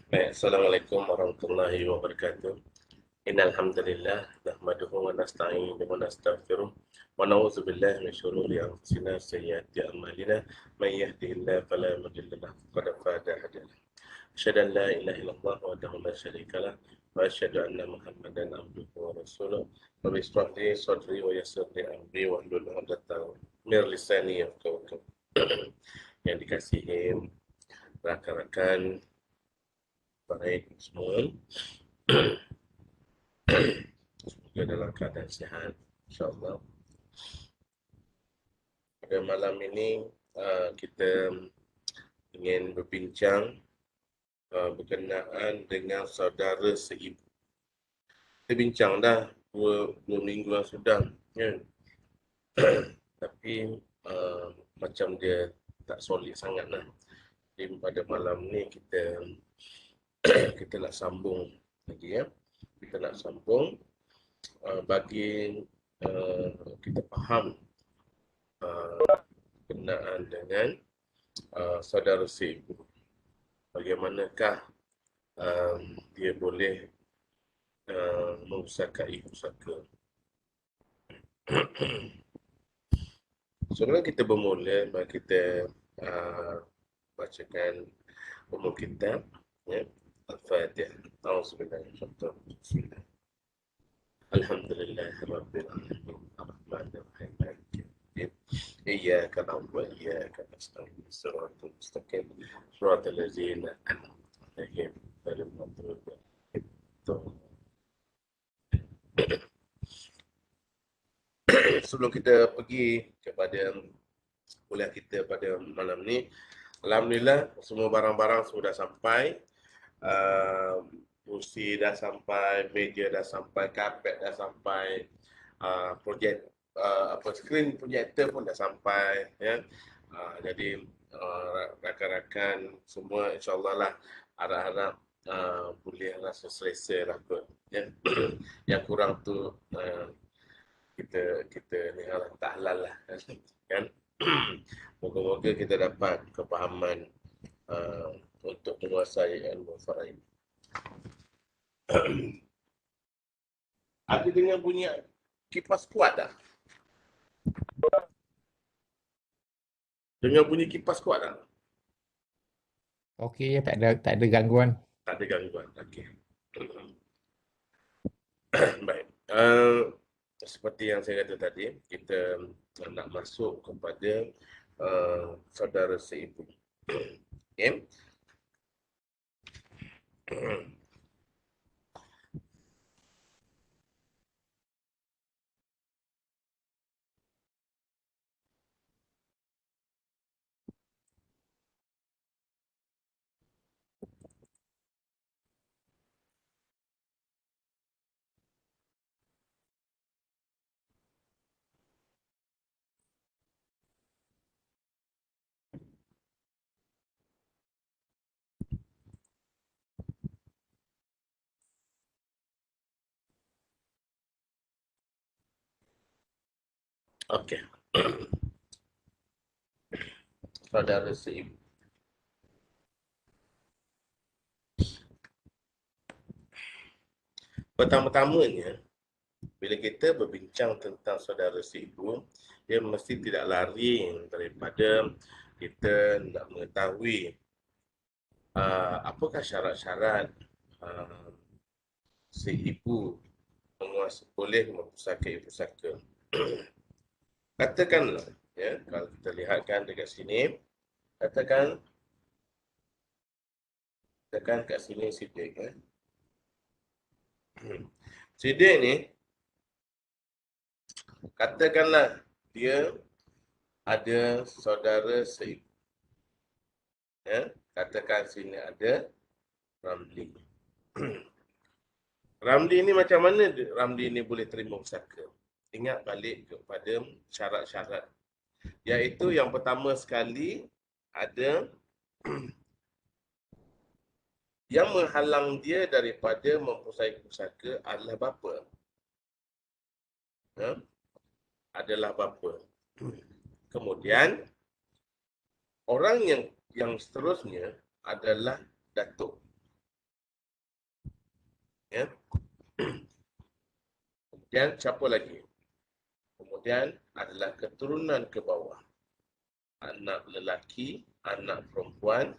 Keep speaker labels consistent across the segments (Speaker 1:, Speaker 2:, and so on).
Speaker 1: Baik, Assalamualaikum warahmatullahi wabarakatuh. Innal hamdalillah nahmaduhu wa nasta'inuhu wa nastaghfiruh wa na'udzu billahi min shururi anfusina wa sayyiati a'malina may yahdihillahu fala mudilla lahu wa qad fada hadiyahu. Asyhadu an la ilaha illallah wahdahu la syarika lah wa asyhadu anna Muhammadan abduhu wa rasuluh. Rabbi ishrah li sadri wa yassir li amri wa hlul 'uqdatam min lisani yafqahu qawli. Yang dikasihi rakan-rakan baik semua, semoga dalam keadaan sihat, insyaAllah. Pada malam ini kita ingin berbincang berkenaan dengan saudara seibu. Kita bincang dah dua minggu yang sudah, kan? Tapi macam dia tak solid sangat lah. Jadi pada malam ni kita nak sambung lagi, ya. Kita nak sambung bagi kita faham berkenaan dengan saudara seibu. Bagaimanakah dia boleh mengusahakan ibu saka. Sebelum kita bermula, mari kita bacakan umum kitab, ya. Al-Fatihah. Bismillah. Alhamdulillahirabbil alamin. Arrahmanirrahim. Iyyaka na'budu wa iyyaka nasta'in. Shiratal mustaqim. Shiratal ladzina an'amta 'alaihim ghairil maghdubi 'alaihim. Sebelum kita pergi kepada kuliah kita pada malam ni, alhamdulillah semua barang-barang sudah sampai. Kursi dah sampai, meja dah sampai, karpet dah sampai, skrin projektor pun dah sampai, ya. Jadi rakan-rakan semua insya-Allah lah, harap-harap boleh rasa selesa lah kot, ya. Yang kurang tu kita ni tak halal lah, kan. Moga-moga kita dapat kepahaman untuk menguasai ilmu faraid. Ada dengar bunyi kipas kuat tak? Dengar bunyi kipas kuat tak?
Speaker 2: Okey, tak ada gangguan.
Speaker 1: Tak ada gangguan. Okey. Baik. Seperti yang saya kata tadi, kita nak masuk kepada saudara seibu. Okay. Okey. Saudara seibu. Pertama-tamanya, bila kita berbincang tentang saudara seibu, dia mesti tidak lari daripada kita nak mengetahui apakah syarat-syarat seibu boleh mempersaka ibu saka. Katakanlah, ya, kalau kita lihatkan dekat sini, katakan kat sini Sidik, ya. Sidik ni, katakanlah dia ada saudara seibu. Ya, katakan sini ada Ramli. Ramli ni macam mana Ramli ni boleh terima pusaka? Ingat balik kepada syarat-syarat. Iaitu yang pertama sekali ada yang menghalang dia daripada mempunyai pusaka adalah bapa. Ya? Adalah bapa. Kemudian orang yang seterusnya adalah datuk. Ya. Kemudian siapa lagi? Kemudian adalah keturunan ke bawah. Anak lelaki, anak perempuan,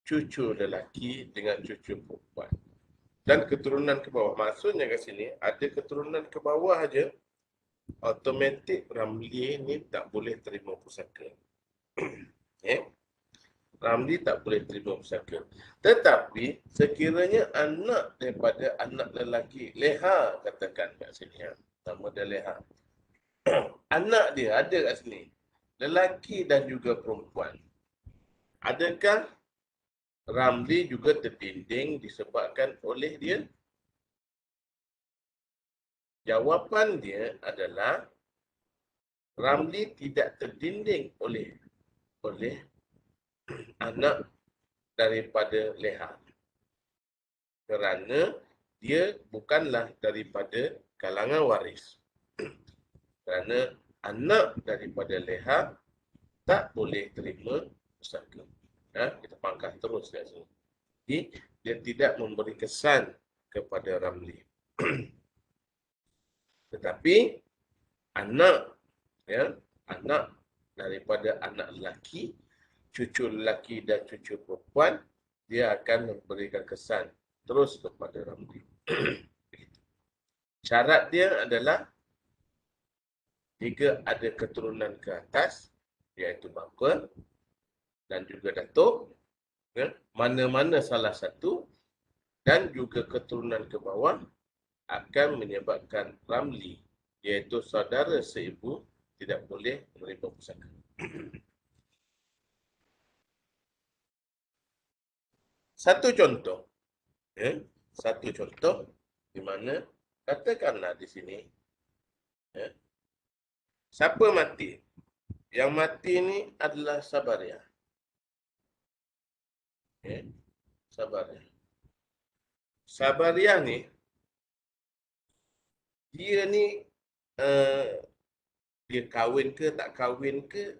Speaker 1: cucu lelaki dengan cucu perempuan. Dan keturunan ke bawah. Maksudnya kat sini, ada keturunan ke bawah aja, automatik Ramli ni tak boleh terima pusaka. Ramli tak boleh terima pusaka. Tetapi, sekiranya anak daripada anak lelaki, Leha katakan kat sini. Nama dia Leha. Anak dia ada kat sini. Lelaki dan juga perempuan. Adakah Ramli juga terdinding disebabkan oleh dia? Jawapan dia adalah Ramli tidak terdinding oleh anak daripada Leha. Kerana dia bukanlah daripada kalangan waris. Kerana anak daripada Leha tak boleh terima pusaka. Kita pangkas terus kat sini. Jadi, dia tidak memberi kesan kepada Ramli. Tetapi anak daripada anak lelaki, cucu lelaki dan cucu perempuan, dia akan memberikan kesan terus kepada Ramli. Syarat dia adalah jika ada keturunan ke atas, iaitu bapa dan juga datuk, mana-mana salah satu, dan juga keturunan ke bawah akan menyebabkan Ramli, iaitu saudara seibu, tidak boleh menerima pusaka. Satu contoh di mana katakanlah di sini, siapa mati? Yang mati ni adalah Sabaria. Sabaria ni, dia ni dia kahwin ke tak kahwin ke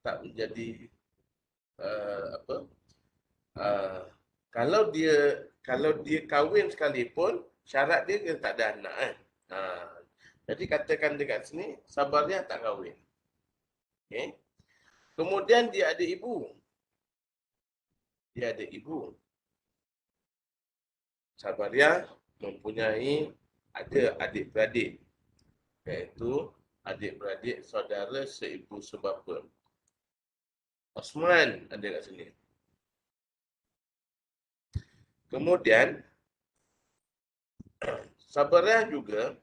Speaker 1: tak menjadi kalau dia kahwin sekalipun, syarat dia kena tak ada anak kan. Jadi katakan dekat sini Sabaria tak kahwin. Kemudian dia ada ibu. Sabaria mempunyai ada adik-beradik, iaitu adik-beradik saudara seibu sebapa. Osman ada kat sini. Kemudian Sabaria juga,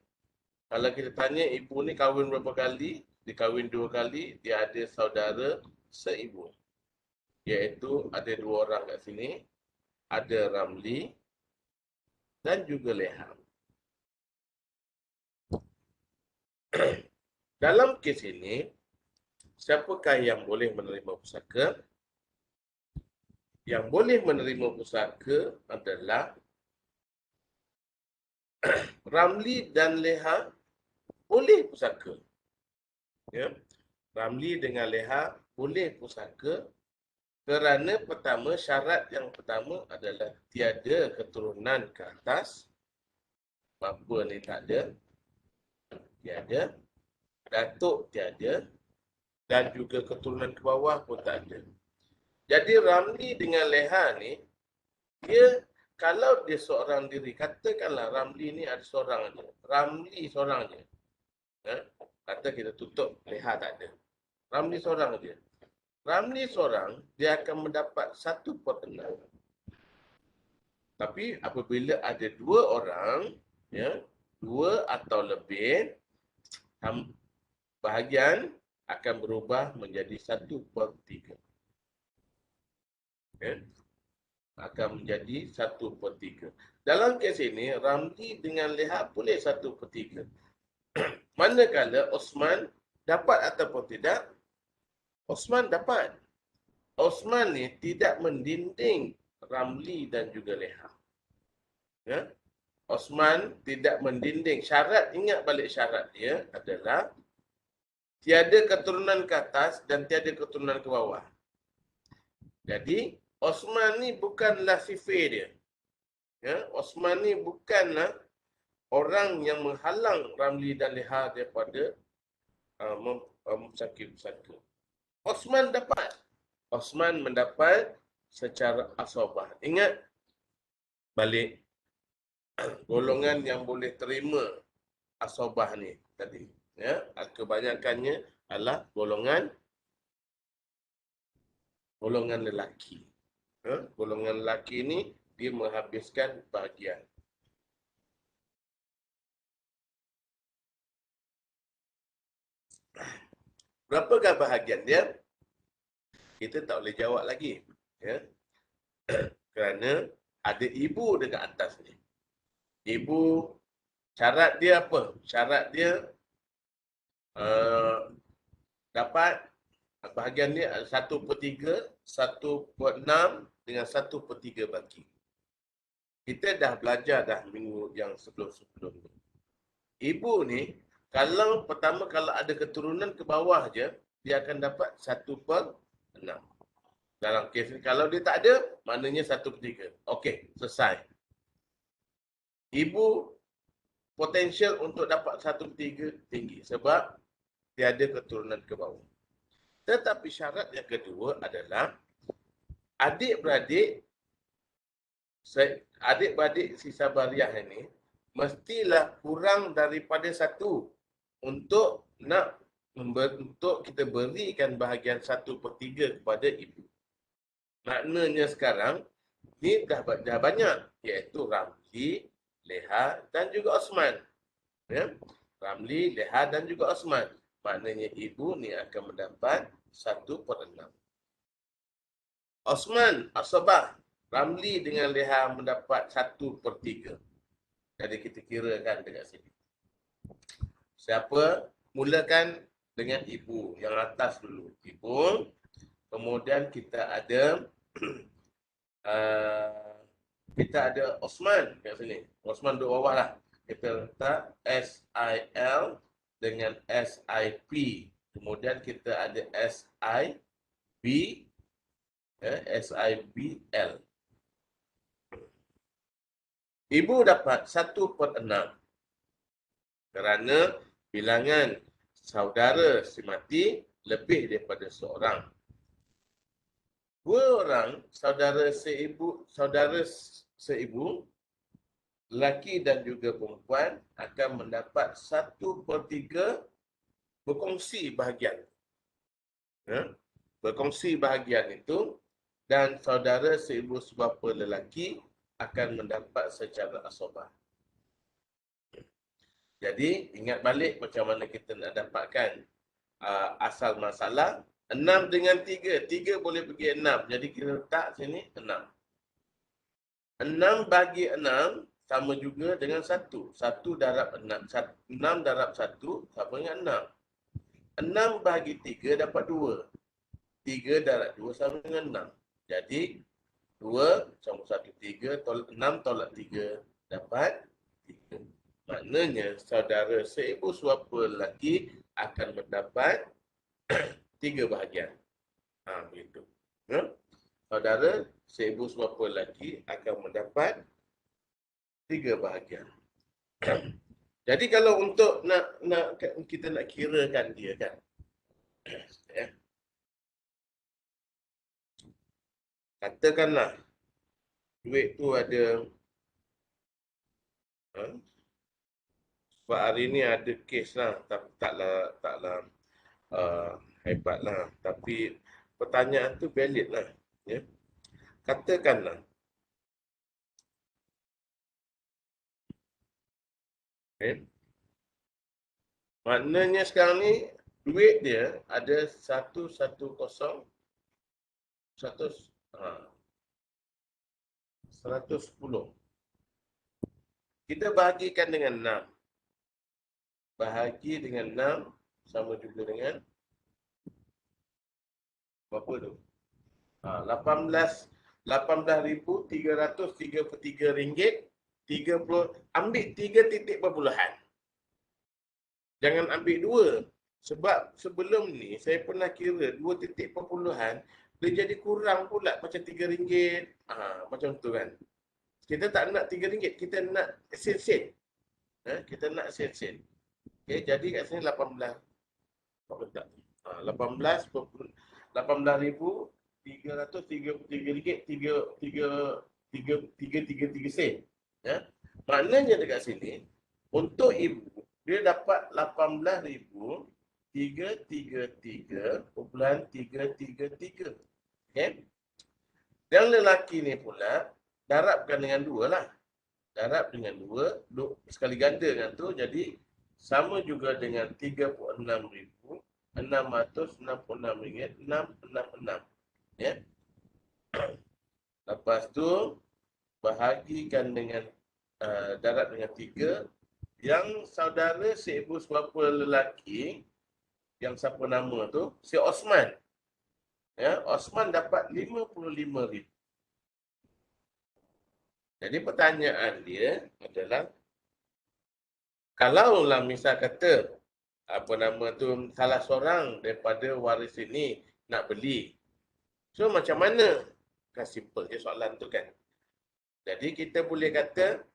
Speaker 1: kalau kita tanya ibu ni kahwin berapa kali, dia kahwin 2 kali, dia ada saudara seibu. Iaitu ada 2 orang kat sini, ada Ramli dan juga Leha. Dalam kes ini, siapakah yang boleh menerima pusaka? Yang boleh menerima pusaka adalah Ramli dan Leha boleh pusaka. Ramli dengan Leha boleh pusaka kerana pertama, syarat yang pertama adalah tiada keturunan ke atas. Bapa ni tak ada. Tiada. Datuk tiada. Dan juga keturunan ke bawah pun tak ada. Jadi Ramli dengan Leha ni, dia kalau dia seorang diri, katakanlah Ramli ni ada seorang aja. Ramli seorang aja. Kata kita tutup, Leha tak ada. Ramli seorang aja. Ramli seorang, dia akan mendapat 1/6. Tapi apabila ada 2 orang, 2 atau lebih, bahagian akan berubah menjadi 1/3. Akan menjadi 1/3. Dalam kes ini, Ramli dengan Leha boleh 1/3. Manakala Osman dapat ataupun tidak, Osman dapat. Osman ni tidak mendinding Ramli dan juga Leha. Osman tidak mendinding. Syarat, ingat balik syarat dia adalah tiada keturunan ke atas dan tiada keturunan ke bawah. Jadi, Osman ni bukanlah sifir dia. Ya, Osman ni bukanlah orang yang menghalang Ramli dan Leha daripada sakit satu. Osman dapat. Osman mendapat secara asabah. Ingat balik golongan yang boleh terima asabah ni tadi. Ya, kebanyakannya adalah golongan lelaki. Golongan lelaki ni dia menghabiskan bahagian. Berapakah bahagian dia? Kita tak boleh jawab lagi. Ya. Kerana ada ibu dekat atas ni. Ibu, syarat dia apa? Syarat dia dapat bahagian ni 1/3, 1/6 dengan 1/3 baki. Kita dah belajar dah minggu yang sebelum-sebelum ni. Ibu ni, kalau ada keturunan ke bawah je, dia akan dapat 1/6. Dalam kes ni, kalau dia tak ada, maknanya 1/3. Okey, selesai. Ibu potensial untuk dapat 1/3 tinggi sebab dia ada keturunan ke bawah. Tetapi syarat yang kedua adalah adik-beradik sisa bariah ini mestilah kurang daripada 1 untuk kita berikan bahagian 1/3 kepada ibu. Maknanya sekarang ni dah banyak, iaitu Ramli, Leha dan juga Osman. Ya? Ramli, Leha dan juga Osman. Maknanya ibu ni akan mendapat 1/6. Osman, asabah. Ramli dengan Leha mendapat 1/3. Jadi kita kirakan dekat sini. Siapa? Mulakan dengan ibu. Yang atas dulu. Ibu. Kemudian kita ada Osman kat sini. Osman duduk bawah lah. Kita letak SIL dengan SIP. Kemudian kita ada SIBL. Ibu dapat 1/6 kerana bilangan saudara si mati lebih daripada seorang. 2 orang saudara seibu, lelaki dan juga perempuan akan mendapat 1/3 berkongsi bahagian. Ya? Berkongsi bahagian itu dan saudara seibu sebapa lelaki akan mendapat secara asabah. Jadi, ingat balik macam mana kita nak dapatkan asal masalah. 6 dengan 3. 3 boleh pergi 6. Jadi, kita letak sini 6. 6 bagi 6 sama juga dengan 1. 1 darab 6. 6 darab 1 sama dengan 6. 6 bagi 3 dapat 2. 3 darab 2 sama dengan 6. Jadi, 2 sama 1, 3, 6 tolak 3 dapat 3. Maknanya saudara seibu suapa lelaki akan mendapat 3 bahagian. Begitu. Saudara seibu suapa lelaki akan mendapat 3 bahagian. Jadi kalau untuk kita nak kirakan dia kan. Katakanlah duit tu ada sebab hari ni ada kes lah, tapi taklah hebat lah, tapi pertanyaan tu valid lah, ya. Katakanlah maknanya sekarang ni duit dia ada 110 kita bahagikan dengan 6. Bahagi dengan 6 sama juga dengan berapa tu? 18,333 ringgit 30. Ambil 3 titik perpuluhan. Jangan ambil 2. Sebab sebelum ni saya pernah kira 2 titik perpuluhan dia jadi kurang pula macam RM3. Macam tu kan. Kita tak nak RM3, kita nak sen-sen. Kita nak sen-sen. Okay, jadi kat sini 18. Apa tak? 18 18,333 sen. Ya. Maknanya dekat sini untuk ibu dia dapat 18,333.333. Okey. Yang lelaki ni pula darabkan dengan 2 lah. Darab dengan 2, sekali ganda dengan tu jadi sama juga dengan RM36,666.666. Ya. Lepas tu bahagikan dengan darab dengan 3. Yang saudara si ibu sebapa lelaki yang siapa nama tu, si Osman. Ya, Osman dapat 55,000. Jadi pertanyaan dia adalah, kalaulah misal kata apa nama tu salah seorang daripada waris ini nak beli, so macam mana? Kan simple je soalan tu kan. Jadi kita boleh kata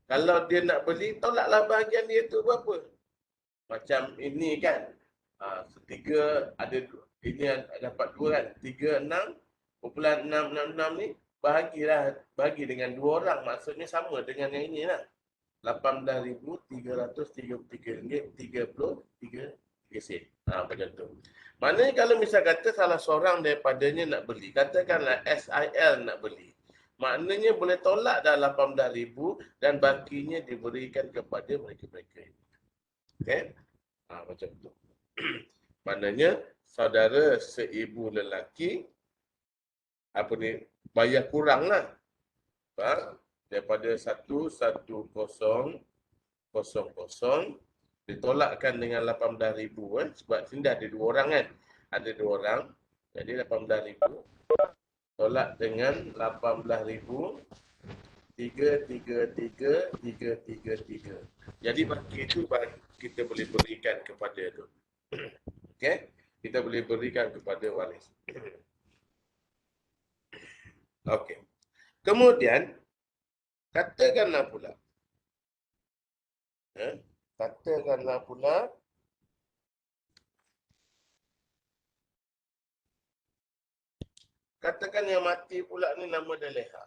Speaker 1: kalau dia nak beli, tolaklah bahagian dia tu berapa. Macam ini kan, tiga ada ini dapat 2 kan, 36,666 ni bagi dengan 2 orang, maksudnya sama dengan yang ini lah. RM18,333.33 macam tu. Maknanya kalau misal kata salah seorang daripadanya nak beli, katakanlah SIL nak beli, maknanya boleh tolak dah 18,000 dan bakinya diberikan kepada mereka-mereka ini. Okay? Macam tu. Maknanya saudara seibu lelaki apa ni bayar kurang lah. Daripada 110,000 ditolakkan dengan 18,000 sebab sini dah ada 2 orang kan. Ada 2 orang. Jadi 18,000 tolak dengan 18,000 333. Jadi bagi itu kita boleh berikan kepada tu. Okey? Kita boleh berikan kepada waris. Okey. Kemudian katakanlah pula katakan yang mati pula ni nama dia Leha.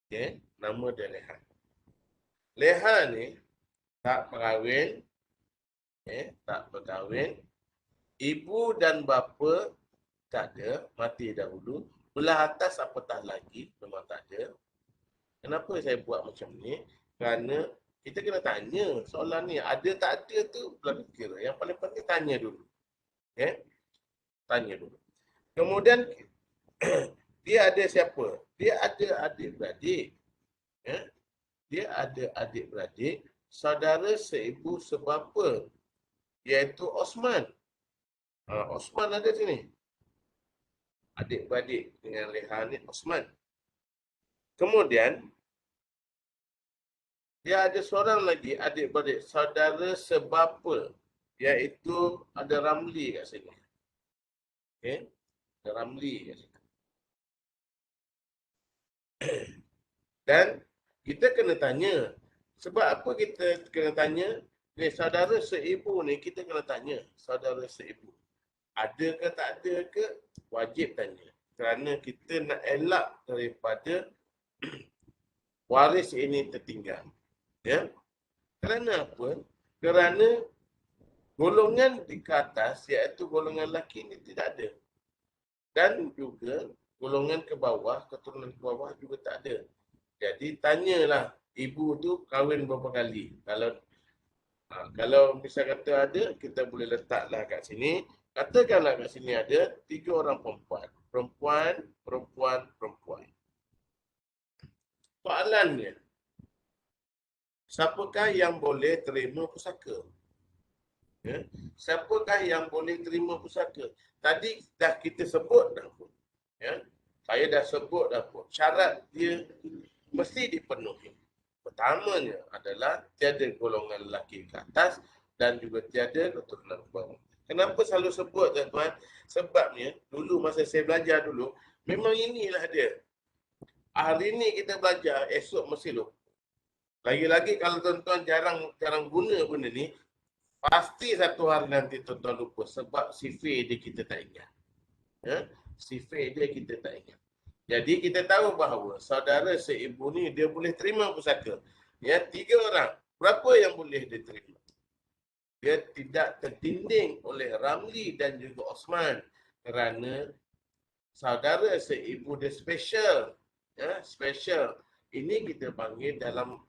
Speaker 1: Okey, nama dia Leha. Leha ni tak berkahwin, tak berkahwin. Ibu dan bapa tak ada, mati dahulu. Belah atas apatah lagi, memang tak ada. Kenapa saya buat macam ni? Kerana kita kena tanya soalan ni. Ada tak ada tu belakang kira. Yang paling penting tanya dulu. Okay? Tanya dulu. Kemudian dia ada siapa? Dia ada adik-beradik. Dia ada adik-beradik. Saudara seibu sebapa. Iaitu Osman. Osman ada sini. Adik-beradik dengan Leha ni Osman. Kemudian dia ada seorang lagi adik-beradik saudara sebapa, iaitu ada Ramli kat sini. Okey, ada Ramli kat sini. Dan kita kena tanya, sebab apa kita kena tanya? Saudara seibu ni kita kena tanya, saudara seibu. Ada ke tak ada ke? Wajib tanya. Kerana kita nak elak daripada waris ini tertinggal. Ya. Kerana apa? Kerana golongan di atas, iaitu golongan lelaki ini tidak ada. Dan juga golongan ke bawah, keturunan ke bawah juga tak ada. Jadi tanyalah ibu tu kahwin berapa kali. Kalau misal kata ada, kita boleh letaklah kat sini. Katakanlah kat sini ada 3 orang perempuan. Perempuan. Soalannya, siapakah yang boleh terima pusaka? Siapakah yang boleh terima pusaka? Tadi dah kita sebut dah pun. Saya dah sebut dah pun. Syarat dia mesti dipenuhi. Pertamanya adalah tiada golongan lelaki ke atas dan juga tiada keturunan ke bawah. Kenapa selalu sebut tuan-tuan? Sebabnya dulu masa saya belajar dulu, memang inilah dia. Hari ni kita belajar, esok mesti lupa. Lagi-lagi kalau tuan-tuan jarang guna benda ni, pasti satu hari nanti tuan-tuan lupa sebab sifir dia kita tak ingat. Ya? Sifir dia kita tak ingat. Jadi kita tahu bahawa saudara seibu ni dia boleh terima pusaka. Ya, 3 orang. Berapa yang boleh dia terima? Dia tidak tertinding oleh Ramli dan juga Osman kerana saudara seibu dia special. Ya, special. Ini kita panggil dalam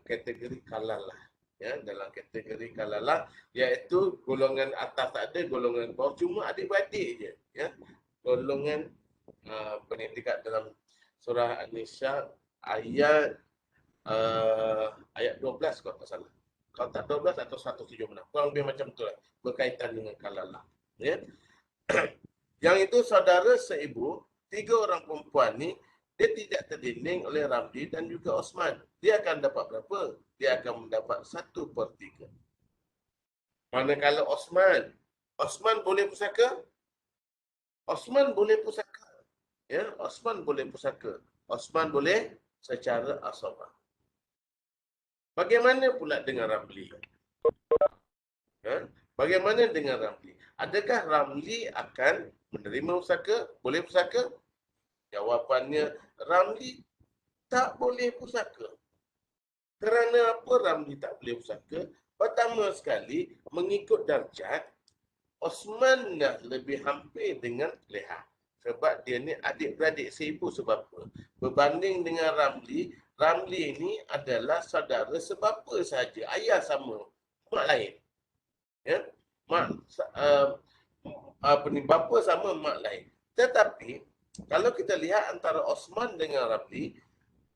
Speaker 1: kategori kalalah. Ya, dalam kategori kalalah iaitu golongan atas tak ada, golongan bawah cuma adik-beradik je. Ya. Golongan dekat dalam surah An-Nisa ayat ayat 12 kalau tak salah. Kalau tak 12 atau 176. Kurang lebih macam tu lah. Berkaitan dengan kalalah. Ya. Yang itu saudara seibu, 3 orang perempuan ni, dia tidak terdinding oleh Ramli dan juga Osman. Dia akan dapat berapa? Dia akan mendapat 1/3. Manakala Osman boleh pusaka? Osman boleh pusaka. Ya, Osman boleh pusaka. Osman boleh secara asabah. Bagaimana pula dengan Ramli? Ya? Bagaimana dengan Ramli? Adakah Ramli akan menerima pusaka? Boleh pusaka? Jawapannya, Ramli tak boleh pusaka. Kerana apa Ramli tak boleh pusaka? Pertama sekali, mengikut darjat, Osman dah lebih hampir dengan Leha. Sebab dia ni adik-beradik seibu sebab apa? Berbanding dengan Ramli, Ramli ni adalah saudara sebapa saja, ayah sama, mak lain. Ya, mak bapa sama, mak lain. Tetapi kalau kita lihat antara Osman dengan Ramli,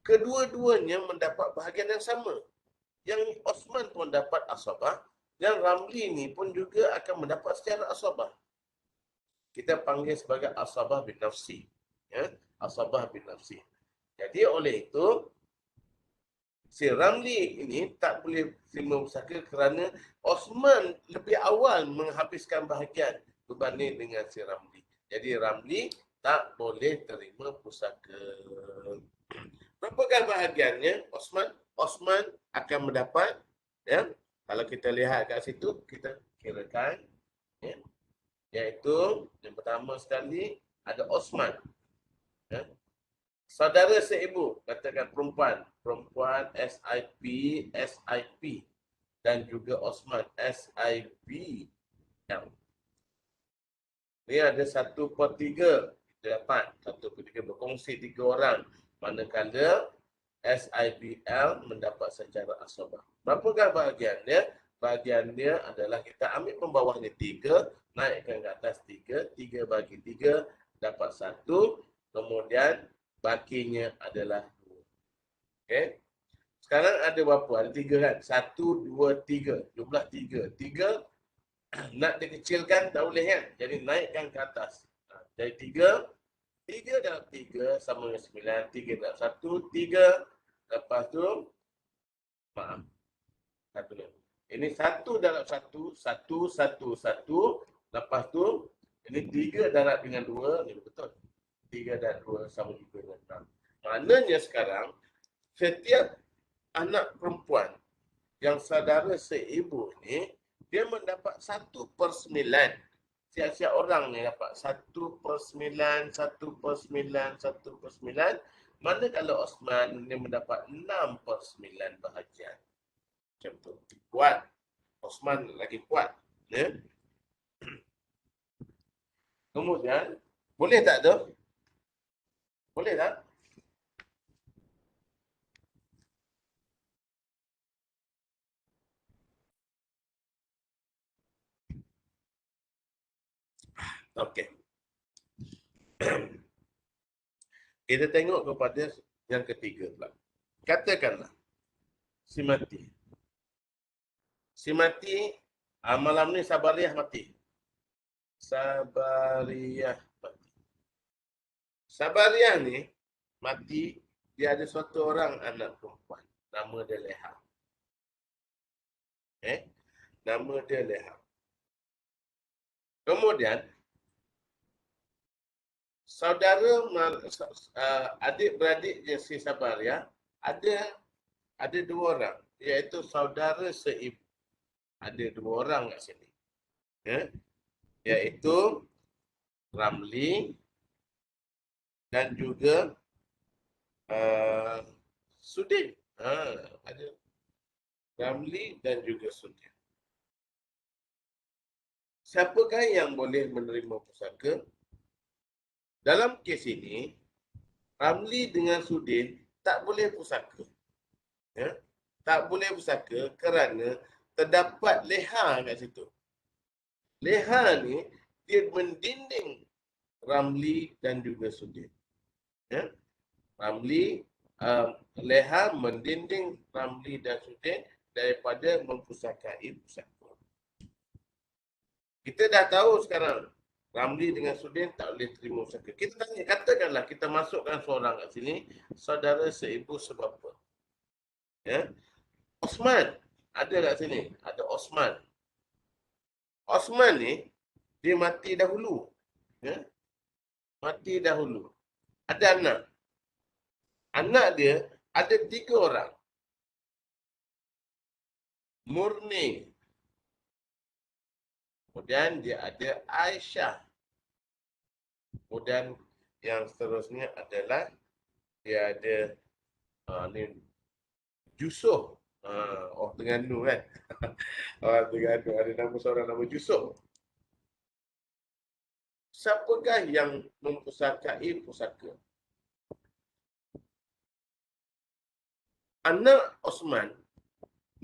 Speaker 1: kedua-duanya mendapat bahagian yang sama. Yang Osman pun dapat asabah, dan Ramli ni pun juga akan mendapat secara asabah. Kita panggil sebagai asabah bin nafsi. Ya? Asabah bin nafsi. Jadi oleh itu, si Ramli ini tak boleh terima pusaka kerana Osman lebih awal menghabiskan bahagian berbanding dengan si Ramli. Jadi Ramli tak boleh terima pusaka. Berapakah bahagiannya Osman? Osman akan mendapat, ya, kalau kita lihat kat situ, kita kirakan, ya, iaitu yang pertama sekali ada Osman. Ya. Saudara seibu, katakan perempuan SIP, dan juga Osman SIB. Ini ada 1/3 dapat, 1/3 berkongsi 3 orang. Manakala SIBL mendapat secara asabah. Berapakah bahagiannya? Bahagiannya adalah kita ambil pembawahnya 3, naikkan ke atas 3, 3 bagi 3 dapat 1, kemudian bakinya adalah 2. Okey. Sekarang ada berapa? Ada 3 kan? 1, 2, 3. Jumlah 3. 3 nak dikecilkan tak boleh kan? Jadi naikkan ke atas. Jadi 3 dalam 3 sama dengan 9. 3 dalam 1, 3. Lepas tu, maaf. 1 ni. Ini 1 dalam 1, 1, 1, 1. Lepas tu, ini 3 darab dengan 2. Ini betul. 3 dan 2 sama juga dengan 6. Maknanya sekarang, setiap anak perempuan yang saudara seibu ni, dia mendapat 1/9. Siap-siap orang ni dapat 1/9, 1/9, 1/9. Manakala Osman dia mendapat 6/9 bahagian. Macam tu. Kuat. Osman lagi kuat. Ya? Kemudian, boleh tak tu? Boleh tak? Okey. Kita tengok kepada yang ketiga pula. Katakanlah, si mati. Si mati, malam ni Sabariyah mati. Sabariyah mati. Sabariyah ni mati, dia ada suatu orang anak perempuan. Nama dia Leha. Nama dia Leha. Kemudian saudara adik-beradik si sabar ya, ada dua orang, iaitu saudara seibu. Ada dua orang kat sini. Ya, iaitu Ramli dan juga Sudin. Ada Ramli dan juga Sudin. Siapakah yang boleh menerima pusaka? Dalam kes ini, Ramli dengan Sudin tak boleh pusaka. Ya? Tak boleh pusaka kerana terdapat leha kat situ. Leha ni dia mendinding Ramli dan juga Sudin. Ya? Ramli, leha mendinding Ramli dan Sudin daripada mempusakai pusaka. Kita dah tahu sekarang Ramli dengan Sudin tak boleh terima pusaka. Kita tanya, katakanlah kita masukkan seorang kat sini, saudara seibu sebapa. Ya? Osman ada kat sini, ada Osman. Osman ni dia mati dahulu. Ya? Mati dahulu. Ada anak. Anak dia ada 3 orang. Murni. Kemudian dia ada Aisyah. Kemudian yang seterusnya adalah dia ada ni Yusuf. Oh Terengganu kan. Orang Terengganu ada nama seorang nama Yusuf. Siapakah yang mempusakai pusaka? Anak Osman,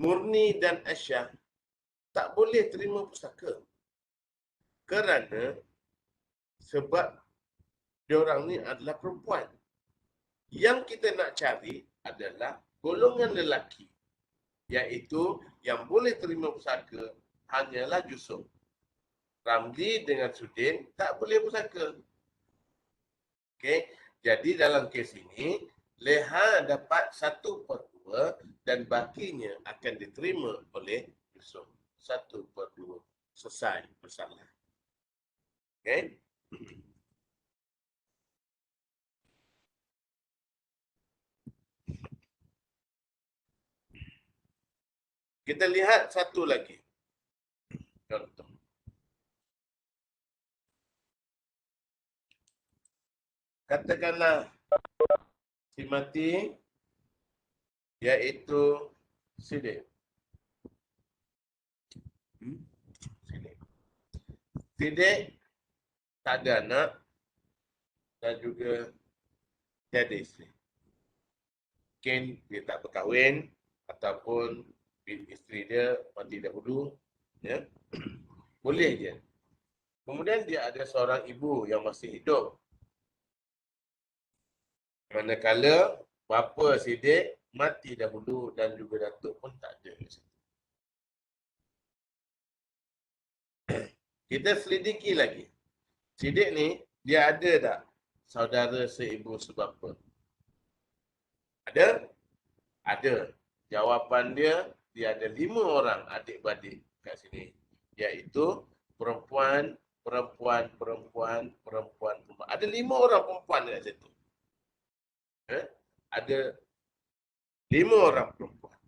Speaker 1: Murni dan Aisyah tak boleh terima pusaka. Kerana sebab diorang ni adalah perempuan. Yang kita nak cari adalah golongan lelaki. Iaitu yang boleh terima pusaka hanyalah Yusuf. Ramli dengan Sudin tak boleh pusaka. Okey, jadi dalam kes ini leha dapat 1/2 dan bakinya akan diterima oleh Yusuf. 1/2. Selesai masalah. Okey. Kita lihat satu lagi. Contoh. Katakanlah si mati iaitu Sidik. Sidik tak ada anak dan juga tiada isteri. Mungkin dia tak berkahwin ataupun isteri dia mati dahulu. Ya. Boleh je. Kemudian dia ada seorang ibu yang masih hidup. Manakala bapa Sidik mati dahulu dan juga datuk pun tak ada. Kita selidiki lagi. Sidik ni dia ada tak saudara seibu sebapa? Ada? Ada. Jawapan dia ada 5 orang adik-beradik kat sini. Iaitu perempuan. Ada 5 orang perempuan kat situ. Ada 5 orang perempuan.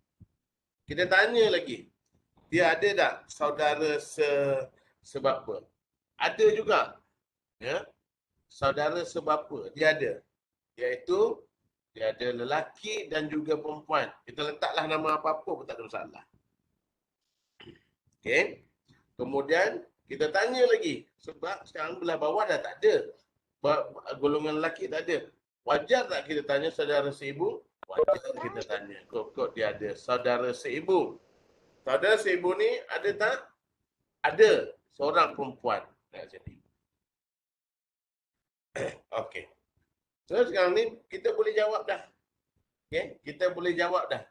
Speaker 1: Kita tanya lagi. Dia ada tak saudara sebapa? Ada juga. Ya. Saudara sebapa. Dia ada. Iaitu dia ada lelaki dan juga perempuan. Kita letaklah nama apa-apa pun tak ada masalah. Okey. Kemudian kita tanya lagi. Sebab sekarang belah bawah dah tak ada. Golongan lelaki tak ada. Wajar tak kita tanya saudara seibu? Wajar kita tanya. Kok dia ada saudara seibu. Saudara seibu ni ada tak? Ada. Seorang perempuan. Jadi. Okey. So sekarang ni kita boleh jawab dah. Okay? Kita boleh jawab dah.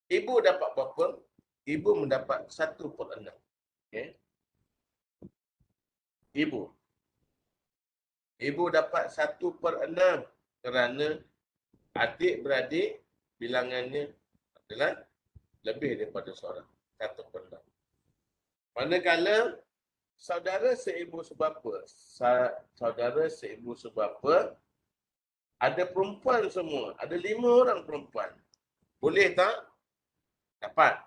Speaker 1: Ibu dapat berapa? Ibu mendapat 1/6. Okay? Ibu dapat 1/6 kerana adik-beradik bilangannya adalah lebih daripada seorang. 1/6. Manakala saudara seibu sebapa, saudara seibu sebapa, ada perempuan semua, ada 5 orang perempuan. Boleh tak? Dapat.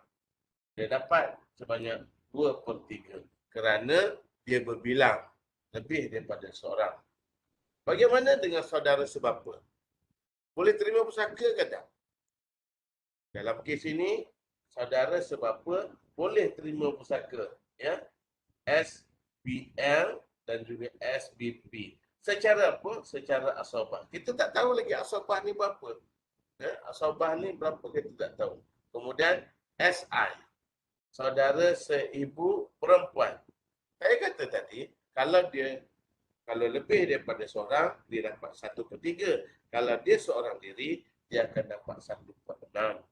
Speaker 1: Dia dapat sebanyak 2/3 kerana dia berbilang lebih daripada seorang. Bagaimana dengan saudara sebapa? Boleh terima pusaka ke tak? Dalam kes ini, saudara sebapa boleh terima pusaka, ya, SBL dan juga SBP. Secara apa? Secara asabah. Kita tak tahu lagi asabah ni berapa. Ya, asabah ni berapa kita tak tahu. Kemudian SI, saudara seibu perempuan. Saya kata tadi, kalau lebih daripada seorang, dia dapat 1/3. Kalau dia seorang diri, dia akan dapat 1/6.